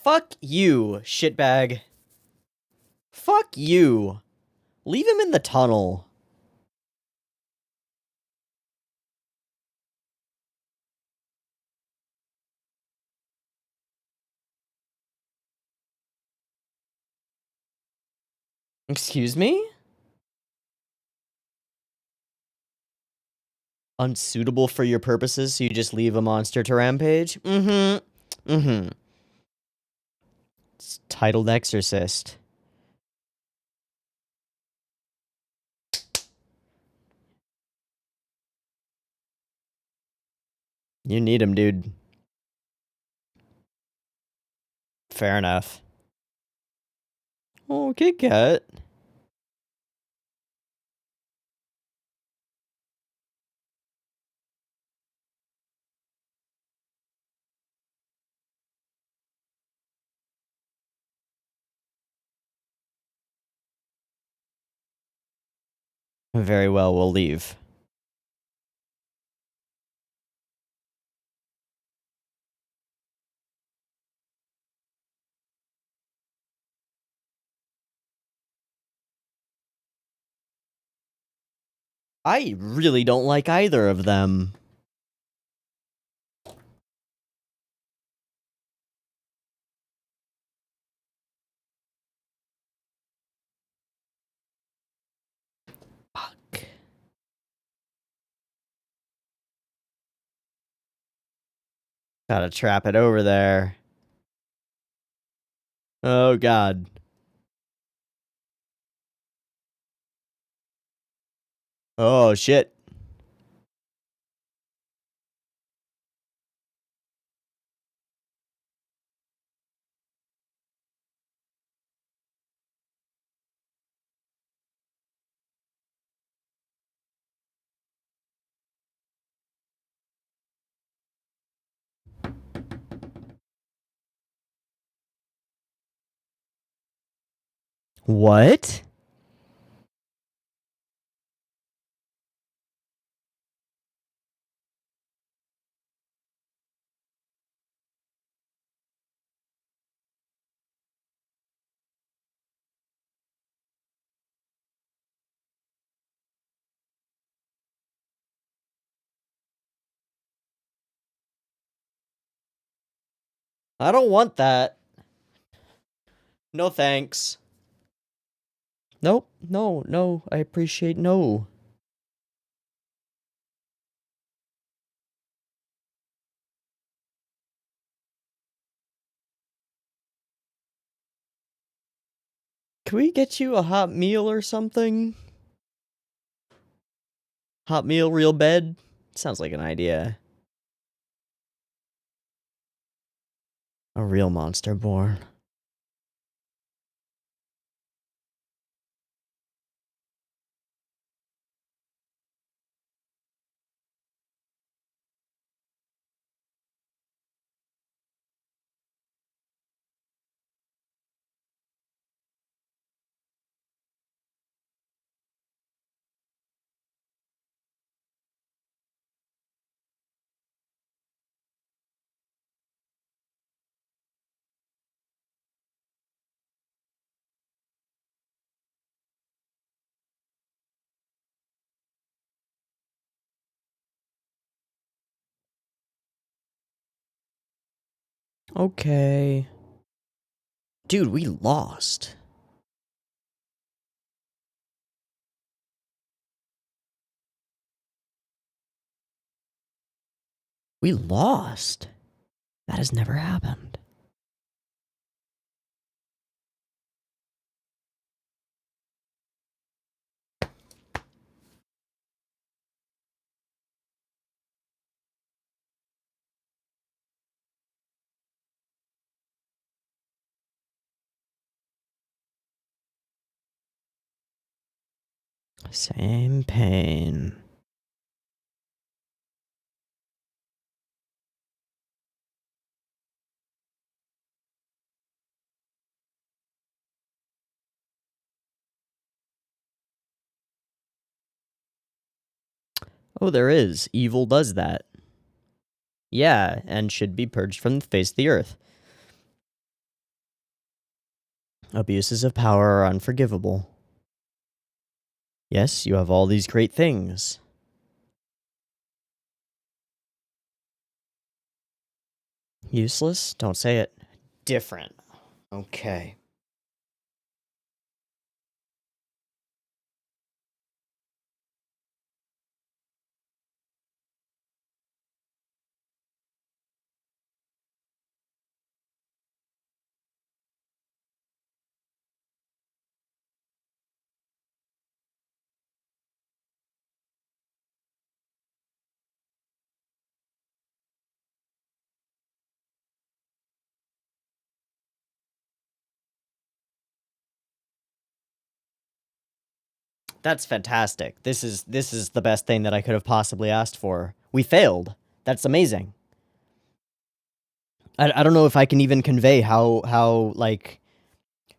S1: Fuck you, shitbag. Fuck you. Leave him in the tunnel. Excuse me? Unsuitable for your purposes, so you just leave a monster to rampage? Mm-hmm. Mm-hmm. It's titled Exorcist. You need him, dude. Fair enough. Oh, Kit Kat. Very well, we'll leave. I really don't like either of them. Fuck. Gotta trap it over there. Oh, God. Oh, shit. What? I don't want that. No thanks. Nope. No. I appreciate no. Can we get you a hot meal or something? Hot meal, real bed? Sounds like an idea. A real monster born. Okay. Dude, we lost. We lost. That has never happened. Same pain. Oh, there is. Evil does that. Yeah, and should be purged from the face of the earth. Abuses of power are unforgivable. Yes, you have all these great things. Useless? Don't say it. Different. Okay. That's fantastic. This is the best thing that I could have possibly asked for. We failed. That's amazing. I don't know if I can even convey how like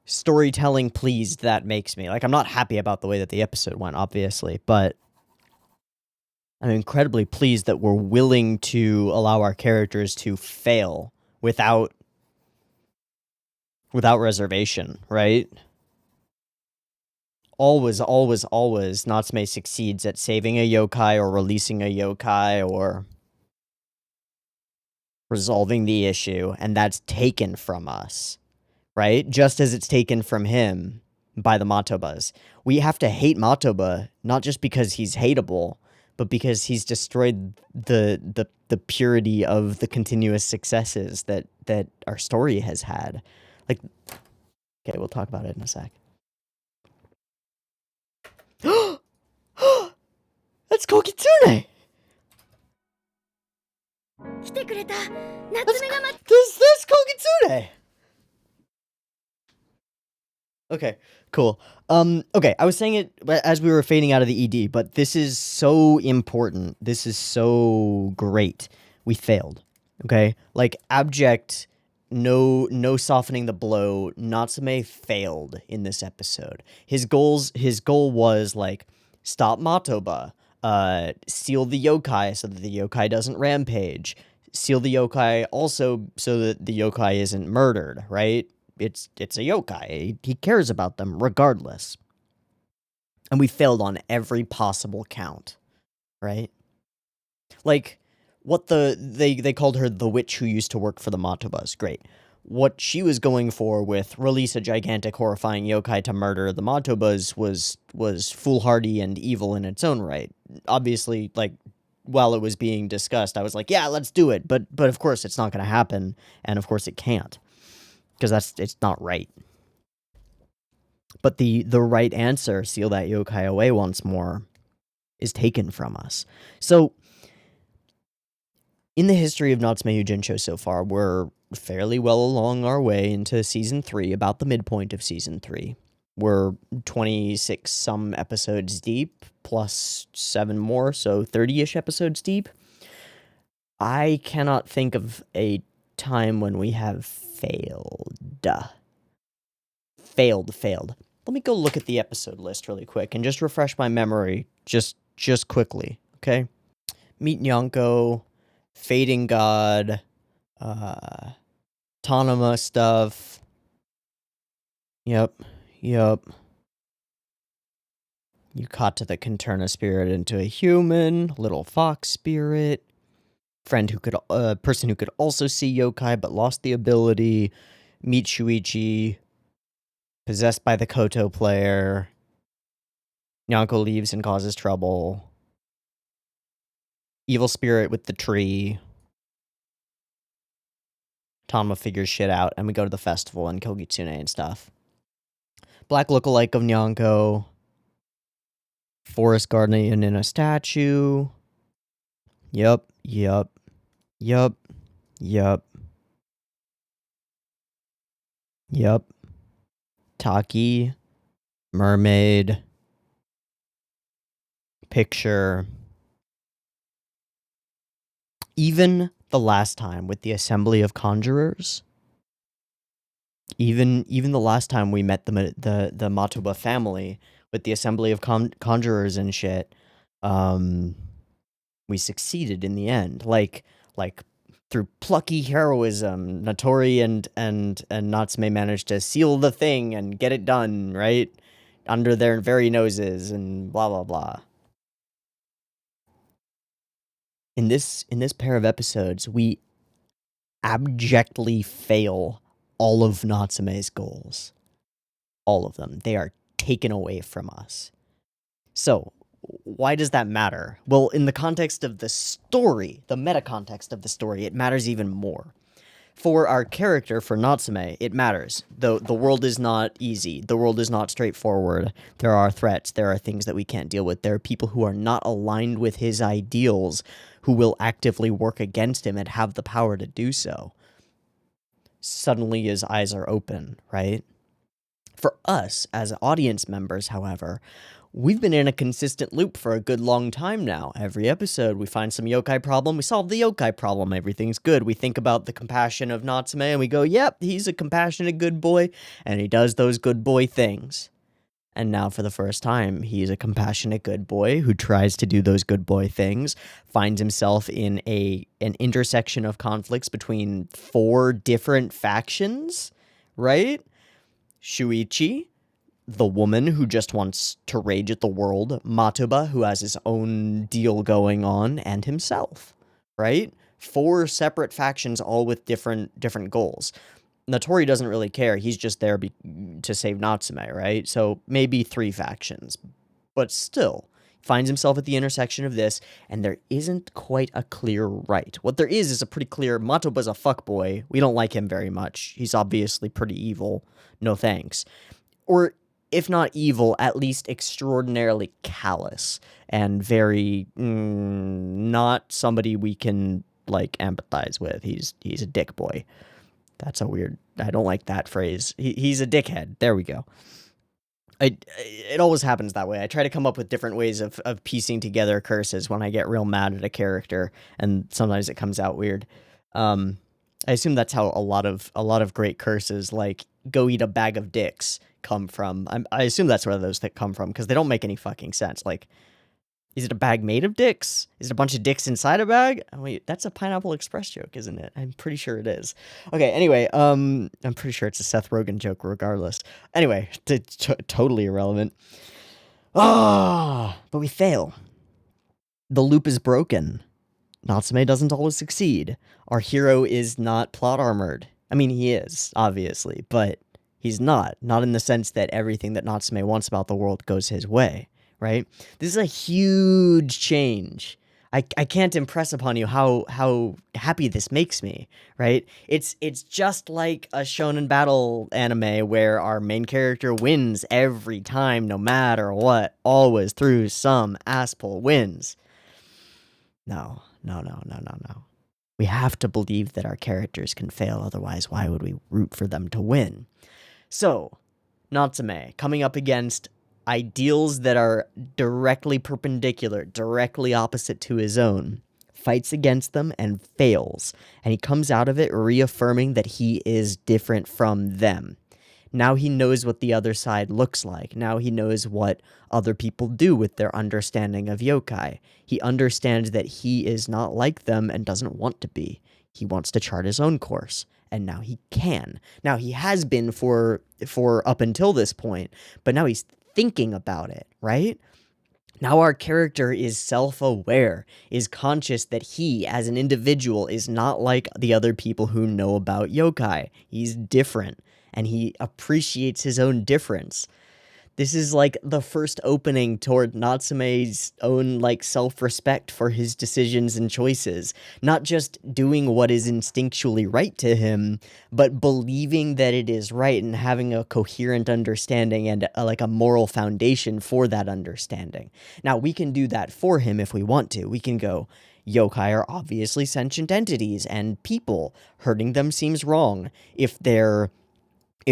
S1: storytelling pleased that makes me. Like, I'm not happy about the way that the episode went, obviously, but I'm incredibly pleased that we're willing to allow our characters to fail without reservation, right? Always, Natsume succeeds at saving a yokai or releasing a yokai or resolving the issue, and that's taken from us, right? Just as it's taken from him by the Matobas. We have to hate Matoba, not just because he's hateable, but because he's destroyed the purity of the continuous successes that our story has had. Like, okay, we'll talk about it in a sec. That's Kokitsune! That's Kokitsune! Okay, cool. Okay, I was saying it as we were fading out of the ED, but this is so important. This is so great. We failed. Okay? Like, abject, no softening the blow. Natsume failed in this episode. His goal was, like, stop Matoba, seal the yokai so that the yokai doesn't rampage, seal the yokai also so that the yokai isn't murdered, right? It's a yokai. He cares about them regardless. And we failed on every possible count, right? Like, what they called her the witch who used to work for the Matobas. Great. What she was going for with release a gigantic horrifying yokai to murder the Matobas was foolhardy and evil in its own right. Obviously, like, while it was being discussed, I was like, yeah, let's do it. But of course it's not going to happen, and of course it can't. Because it's not right. But the right answer, seal that yokai away once more, is taken from us. So, in the history of Natsume Yuujinchou so far, we're fairly well along our way into Season 3, about the midpoint of Season 3. We're 26 some episodes deep, plus 7 more, so 30-ish episodes deep. I cannot think of a time when we have failed. Failed. Let me go look at the episode list really quick and just refresh my memory just quickly, okay? Meet Nyanko, Fading God, Tanama stuff. Yep. Yukata the Conturna spirit into a human, little fox spirit, person who could also see yokai but lost the ability, meet Shuichi, possessed by the Koto player, Nyanko leaves and causes trouble, evil spirit with the tree, Tanma figures shit out, and we go to the festival and kill Kitsune and stuff. Black lookalike of Nyanko, forest guardian in a statue. Yup. Taki, mermaid, picture. Even the last time with the assembly of conjurers, even the last time we met the Matoba family with the assembly of conjurers and shit, we succeeded in the end. Like Through plucky heroism, Natori and Natsume managed to seal the thing and get it done, right? Under their very noses and blah blah blah. In this pair of episodes, we abjectly fail all of Natsume's goals. All of them. They are taken away from us. So, why does that matter? Well, in the context of the story, the meta context of the story, it matters even more. For our character, for Natsume, it matters. The world is not easy. The world is not straightforward. There are threats. There are things that we can't deal with. There are people who are not aligned with his ideals who will actively work against him and have the power to do so. Suddenly his eyes are open, right? For us, as audience members, however, we've been in a consistent loop for a good long time now. Every episode, we find some yokai problem, we solve the yokai problem, everything's good. We think about the compassion of Natsume, and we go, yep, he's a compassionate good boy, and he does those good boy things. And now, for the first time, he's a compassionate good boy who tries to do those good boy things, finds himself in an intersection of conflicts between 4 different factions, right? Shuichi, the woman who just wants to rage at the world, Matobad, who has his own deal going on, and himself, right? 4 separate factions, all with different goals. Natori doesn't really care. He's just there to save Natsume, right? So maybe 3 factions. But still, finds himself at the intersection of this, and there isn't quite a clear right. What there is a pretty clear, Matobad's a fuckboy. We don't like him very much. He's obviously pretty evil. No thanks. Or, if not evil, at least extraordinarily callous and very not somebody we can like empathize with. He's a dick boy. That's a weird. I don't like that phrase. He's a dickhead. There we go. It always happens that way. I try to come up with different ways of piecing together curses when I get real mad at a character, and sometimes it comes out weird. I assume that's how a lot of great curses like "go eat a bag of dicks" come from. I assume that's where those come from because they don't make any fucking sense. Like, is it a bag made of dicks? Is it a bunch of dicks inside a bag? Oh, wait, that's a Pineapple Express joke, isn't it? I'm pretty sure it is. Okay, anyway, I'm pretty sure it's a Seth Rogen joke regardless. Anyway, totally irrelevant. But we fail. The loop is broken. Natsume doesn't always succeed. Our hero is not plot armored. I mean, he is, obviously, but he's not. Not in the sense that everything that Natsume wants about the world goes his way, right? This is a huge change. I can't impress upon you how happy this makes me, right? It's just like a shonen battle anime where our main character wins every time, no matter what, always through some asshole wins. No. We have to believe that our characters can fail, otherwise why would we root for them to win? So, Natsume, coming up against ideals that are directly perpendicular, directly opposite to his own, fights against them and fails, and he comes out of it reaffirming that he is different from them. Now he knows what the other side looks like. Now he knows what other people do with their understanding of yokai. He understands that he is not like them and doesn't want to be. He wants to chart his own course, and now he can. Now he has been for up until this point, but now he's thinking about it, right? Now our character is self-aware, is conscious that he, as an individual, is not like the other people who know about yokai. He's different, and he appreciates his own difference. This is like the first opening toward Natsume's own like self-respect for his decisions and choices. Not just doing what is instinctually right to him, but believing that it is right and having a coherent understanding and like a moral foundation for that understanding. Now, we can do that for him if we want to. We can go, yokai are obviously sentient entities and people. Hurting them seems wrong. If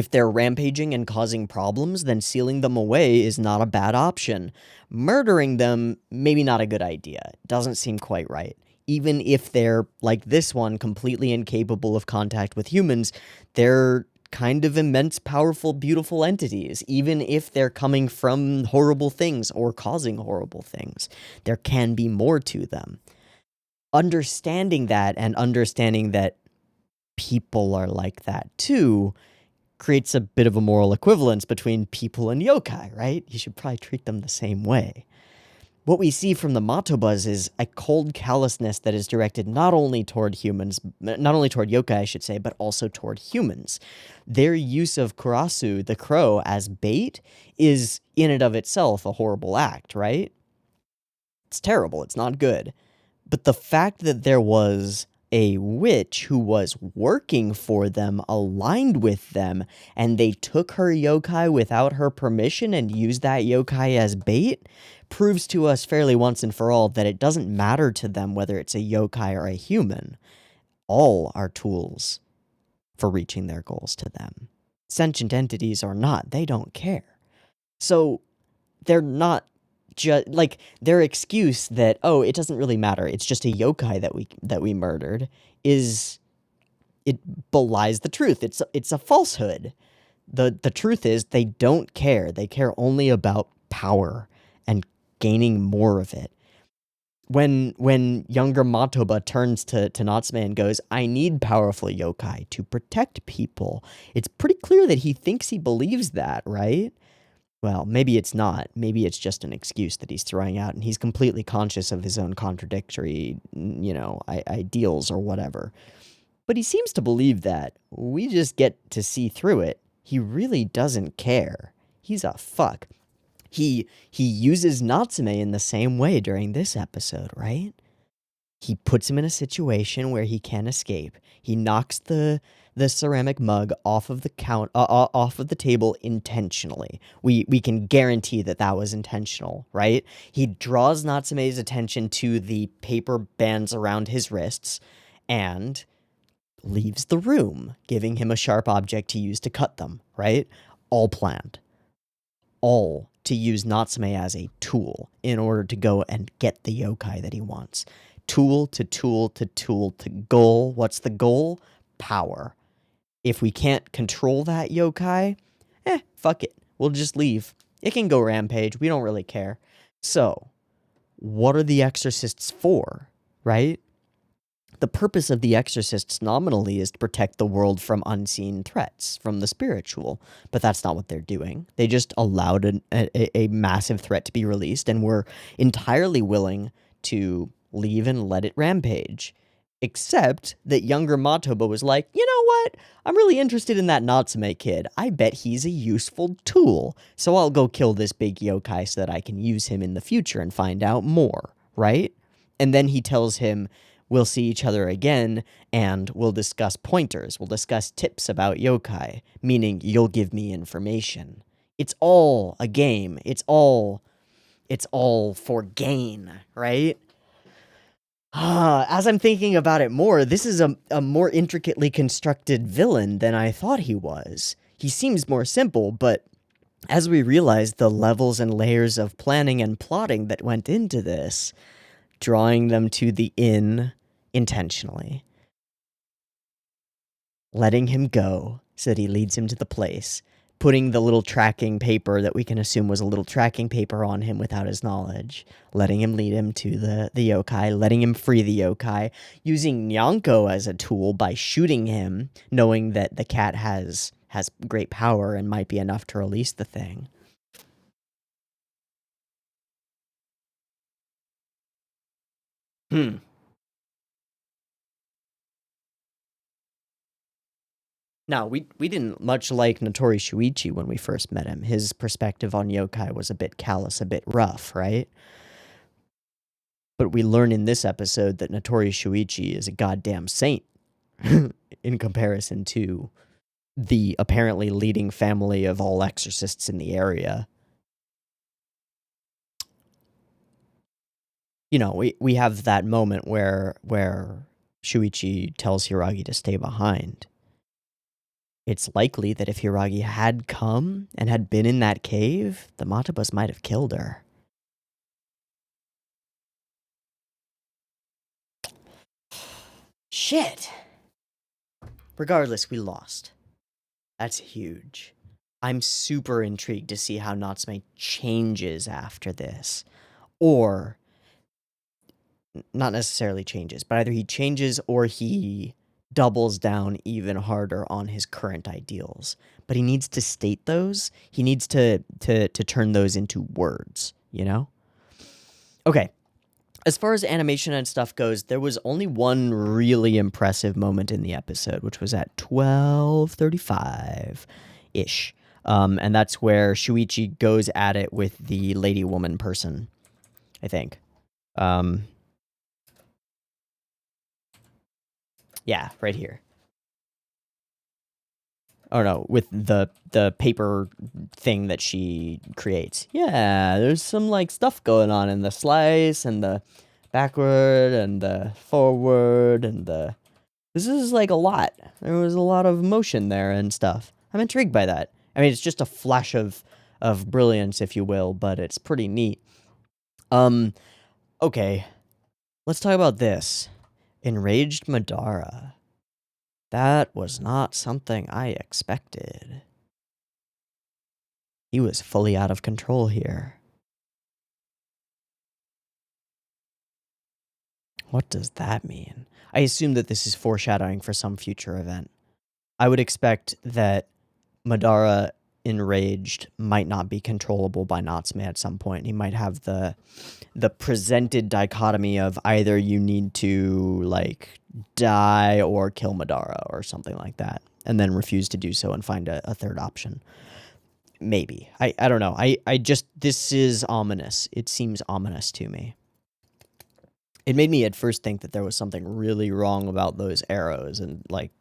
S1: they're rampaging and causing problems, then sealing them away is not a bad option. Murdering them, maybe not a good idea. Doesn't seem quite right. Even if they're, like this one, completely incapable of contact with humans, they're kind of immense, powerful, beautiful entities. Even if they're coming from horrible things or causing horrible things, there can be more to them. understanding that and understanding that people are like that too creates a bit of a moral equivalence between people and yokai, right? You should probably treat them the same way. What we see from the Matobad is a cold callousness that is directed not only toward humans, not only toward yokai, I should say, but also toward humans. Their use of Kurasu, the crow, as bait is in and of itself a horrible act, right? It's terrible. It's not good. But the fact that there was a witch who was working for them, aligned with them, and they took her yokai without her permission and used that yokai as bait, proves to us fairly once and for all that it doesn't matter to them whether it's a yokai or a human. All are tools for reaching their goals to them. Sentient entities or not, they don't care. So they're not just like their excuse that, oh, it doesn't really matter, it's just a yokai that we murdered, is, it belies the truth. It's a falsehood. The truth is they don't care. They care only about power and gaining more of it. When younger Matoba turns to Natsume and goes, I need powerful yokai to protect people, it's pretty clear that he thinks he believes that, right? Well, maybe it's not. Maybe it's just an excuse that he's throwing out, and he's completely conscious of his own contradictory, ideals or whatever. But he seems to believe that. We just get to see through it. He really doesn't care. He's a fuck. He uses Natsume in the same way during this episode, right? He puts him in a situation where he can escape. He knocks the ceramic mug off of the off of the table intentionally. We can guarantee that was intentional, right? He draws Natsume's attention to the paper bands around his wrists and leaves the room, giving him a sharp object to use to cut them, right? All planned. All to use Natsume as a tool in order to go and get the yokai that he wants. Tool to tool to tool to goal. What's the goal? Power. If we can't control that yokai, fuck it. We'll just leave. It can go rampage. We don't really care. So, what are the exorcists for, right? The purpose of the exorcists nominally is to protect the world from unseen threats, from the spiritual, but that's not what they're doing. They just allowed a massive threat to be released and were entirely willing to leave and let it rampage. Except that younger Matoba was like, you know what? I'm really interested in that Natsume kid. I bet he's a useful tool, so I'll go kill this big yokai so that I can use him in the future and find out more, right? And then he tells him, we'll see each other again, and we'll discuss pointers. We'll discuss tips about yokai, meaning you'll give me information. It's all a game. It's all for gain, right? As I'm thinking about it more, this is a more intricately constructed villain than I thought he was. He seems more simple, but as we realize the levels and layers of planning and plotting that went into this, drawing them to the inn intentionally, letting him go so that he leads him to the place, putting the little tracking paper that we can assume was a little tracking paper on him without his knowledge, letting him lead him to the yokai, letting him free the yokai, using Nyanko as a tool by shooting him, knowing that the cat has great power and might be enough to release the thing. Now, we didn't much like Notori Shuichi when we first met him. His perspective on yokai was a bit callous, a bit rough, right? But we learn in this episode that Notori Shuichi is a goddamn saint in comparison to the apparently leading family of all exorcists in the area. You know, we have that moment where Shuichi tells Hiragi to stay behind. It's likely that if Hiragi had come and had been in that cave, the Matobas might have killed her. Shit! Regardless, we lost. That's huge. I'm super intrigued to see how Natsume changes after this. Or not necessarily changes, but either he changes or he doubles down even harder on his current ideals. But he needs to state those. He needs to turn those into words, you know? Okay. As far as animation and stuff goes, there was only one really impressive moment in the episode, which was at 12:35-ish. And that's where Shuichi goes at it with the lady woman person, I think. Yeah, right here. Oh no, with the paper thing that she creates. Yeah, there's some like stuff going on in the slice and the backward and the forward and the... This is like a lot. There was a lot of motion there and stuff. I'm intrigued by that. I mean, it's just a flash of brilliance, if you will, but it's pretty neat. Okay. Let's talk about this. Enraged Madara. That was not something I expected. He was fully out of control here. What does that mean? I assume that this is foreshadowing for some future event. I would expect that Madara enraged might not be controllable by Natsume at some point. He might have the presented dichotomy of either you need to like die or kill Madara or something like that, and then refuse to do so and find a third option. Maybe. I don't know. I just, this is ominous. It seems ominous to me. It made me at first think that there was something really wrong about those arrows and like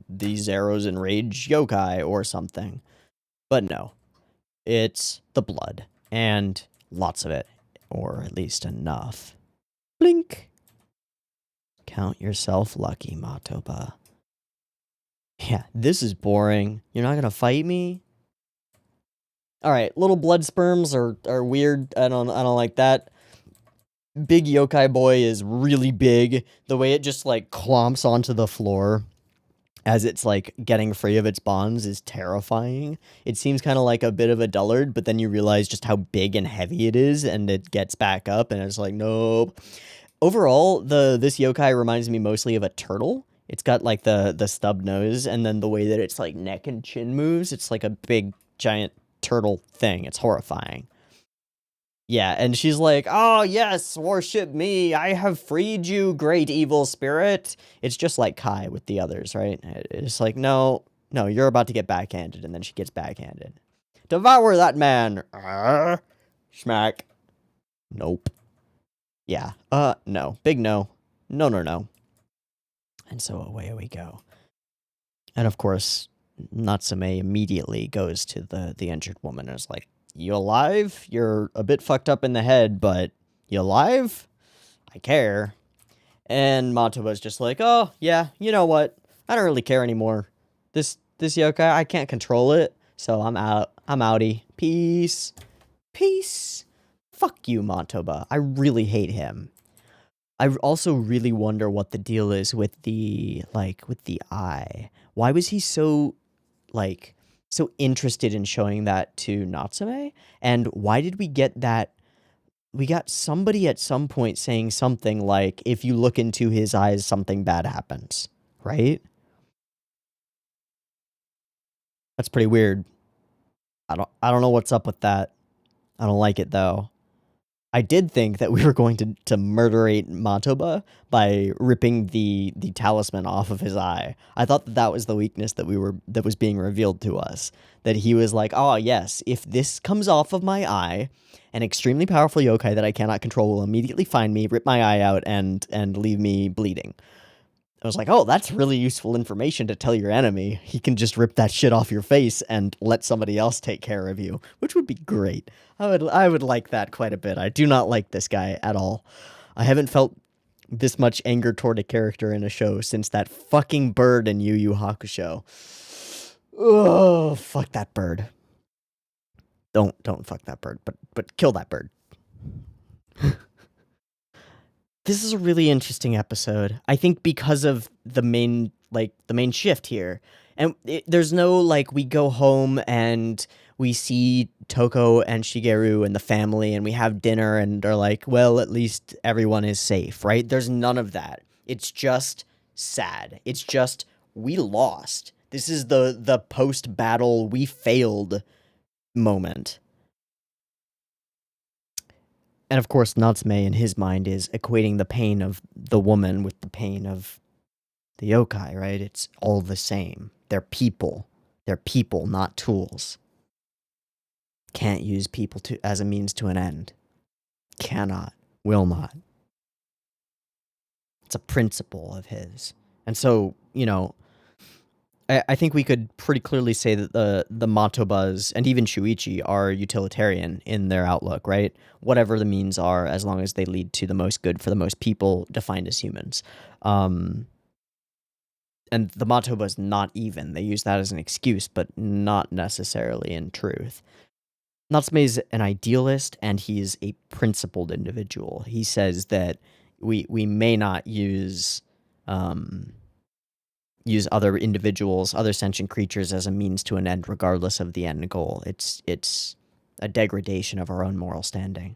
S1: these arrows enrage yokai or something. But no, it's the blood and lots of it, or at least enough. Blink. Count yourself lucky, Matobad. Yeah, this is boring. You're not gonna fight me? Alright, little blood sperms are weird. I don't like that. Big yokai boy is really big. The way it just like clomps onto the floor as it's like getting free of its bonds is terrifying. It seems kind of like a bit of a dullard, but then you realize just how big and heavy it is, and it gets back up, and it's like, nope. Overall, this yokai reminds me mostly of a turtle. It's got like the stub nose, and then the way that its like neck and chin moves, it's like a big giant turtle thing. It's horrifying. Yeah, and she's like, oh yes, worship me, I have freed you, great evil spirit. It's just like Kai with the others, right? It's like, no, you're about to get backhanded, and then she gets backhanded. Devour that man! Schmack. Nope. Yeah, no. Big no. No. And so away we go. And of course, Natsume immediately goes to the injured woman and is like, you alive? You're a bit fucked up in the head, but you alive? I care. And Matoba's just like, oh, yeah, you know what? I don't really care anymore. This yokai, I can't control it, so I'm out. I'm outie. Peace. Peace. Fuck you, Matoba. I really hate him. I also really wonder what the deal is with the eye. Why was he so interested in showing that to Natsume? And why did we get that? We got somebody at some point saying something like, if you look into his eyes, something bad happens, right? That's pretty weird. I don't know what's up with that. I don't like it though. I did think that we were going to murderate Matoba by ripping the talisman off of his eye. I thought that was the weakness that was being revealed to us. That he was like, oh yes, if this comes off of my eye, an extremely powerful yokai that I cannot control will immediately find me, rip my eye out, and leave me bleeding. I was like, oh, that's really useful information to tell your enemy. He can just rip that shit off your face and let somebody else take care of you, which would be great. I would like that quite a bit. I do not like this guy at all. I haven't felt this much anger toward a character in a show since that fucking bird in Yu Hakusho. Oh, fuck that bird. Don't fuck that bird, but kill that bird. This is a really interesting episode. I think because of the main shift here. And there's no, like, we go home and we see Toko and Shigeru and the family and we have dinner and are like, well, at least everyone is safe, right? There's none of that. It's just sad. It's just, we lost. This is the post-battle, we failed moment. And of course, Natsume in his mind is equating the pain of the woman with the pain of the yokai, right? It's all the same. They're people. They're people, not tools. Can't use people as a means to an end. Cannot. Will not. It's a principle of his. And so, you know, I think we could pretty clearly say that the Matobas and even Shuichi are utilitarian in their outlook, right? Whatever the means are, as long as they lead to the most good for the most people defined as humans. And the Matobas not even. They use that as an excuse, but not necessarily in truth. Natsume is an idealist, and he's a principled individual. He says that we may not use other individuals, other sentient creatures as a means to an end, regardless of the end goal. It's a degradation of our own moral standing.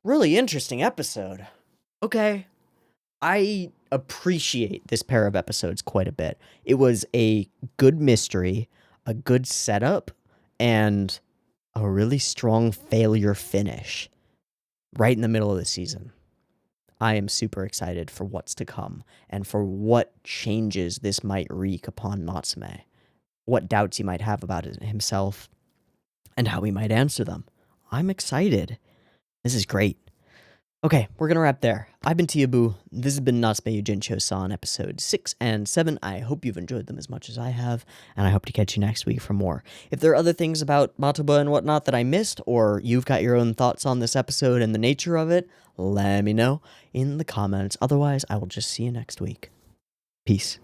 S1: Really interesting episode. Okay. I appreciate this pair of episodes quite a bit. It was a good mystery, a good setup, and a really strong failure finish right in the middle of the season. I am super excited for what's to come and for what changes this might wreak upon Natsume, what doubts he might have about himself, and how he might answer them. I'm excited. This is great. Okay, we're going to wrap there. I've been Teeaboo. This has been Natsume Yuujinchou-san, episode 6 and 7. I hope you've enjoyed them as much as I have, and I hope to catch you next week for more. If there are other things about Matoba and whatnot that I missed, or you've got your own thoughts on this episode and the nature of it, let me know in the comments. Otherwise, I will just see you next week. Peace.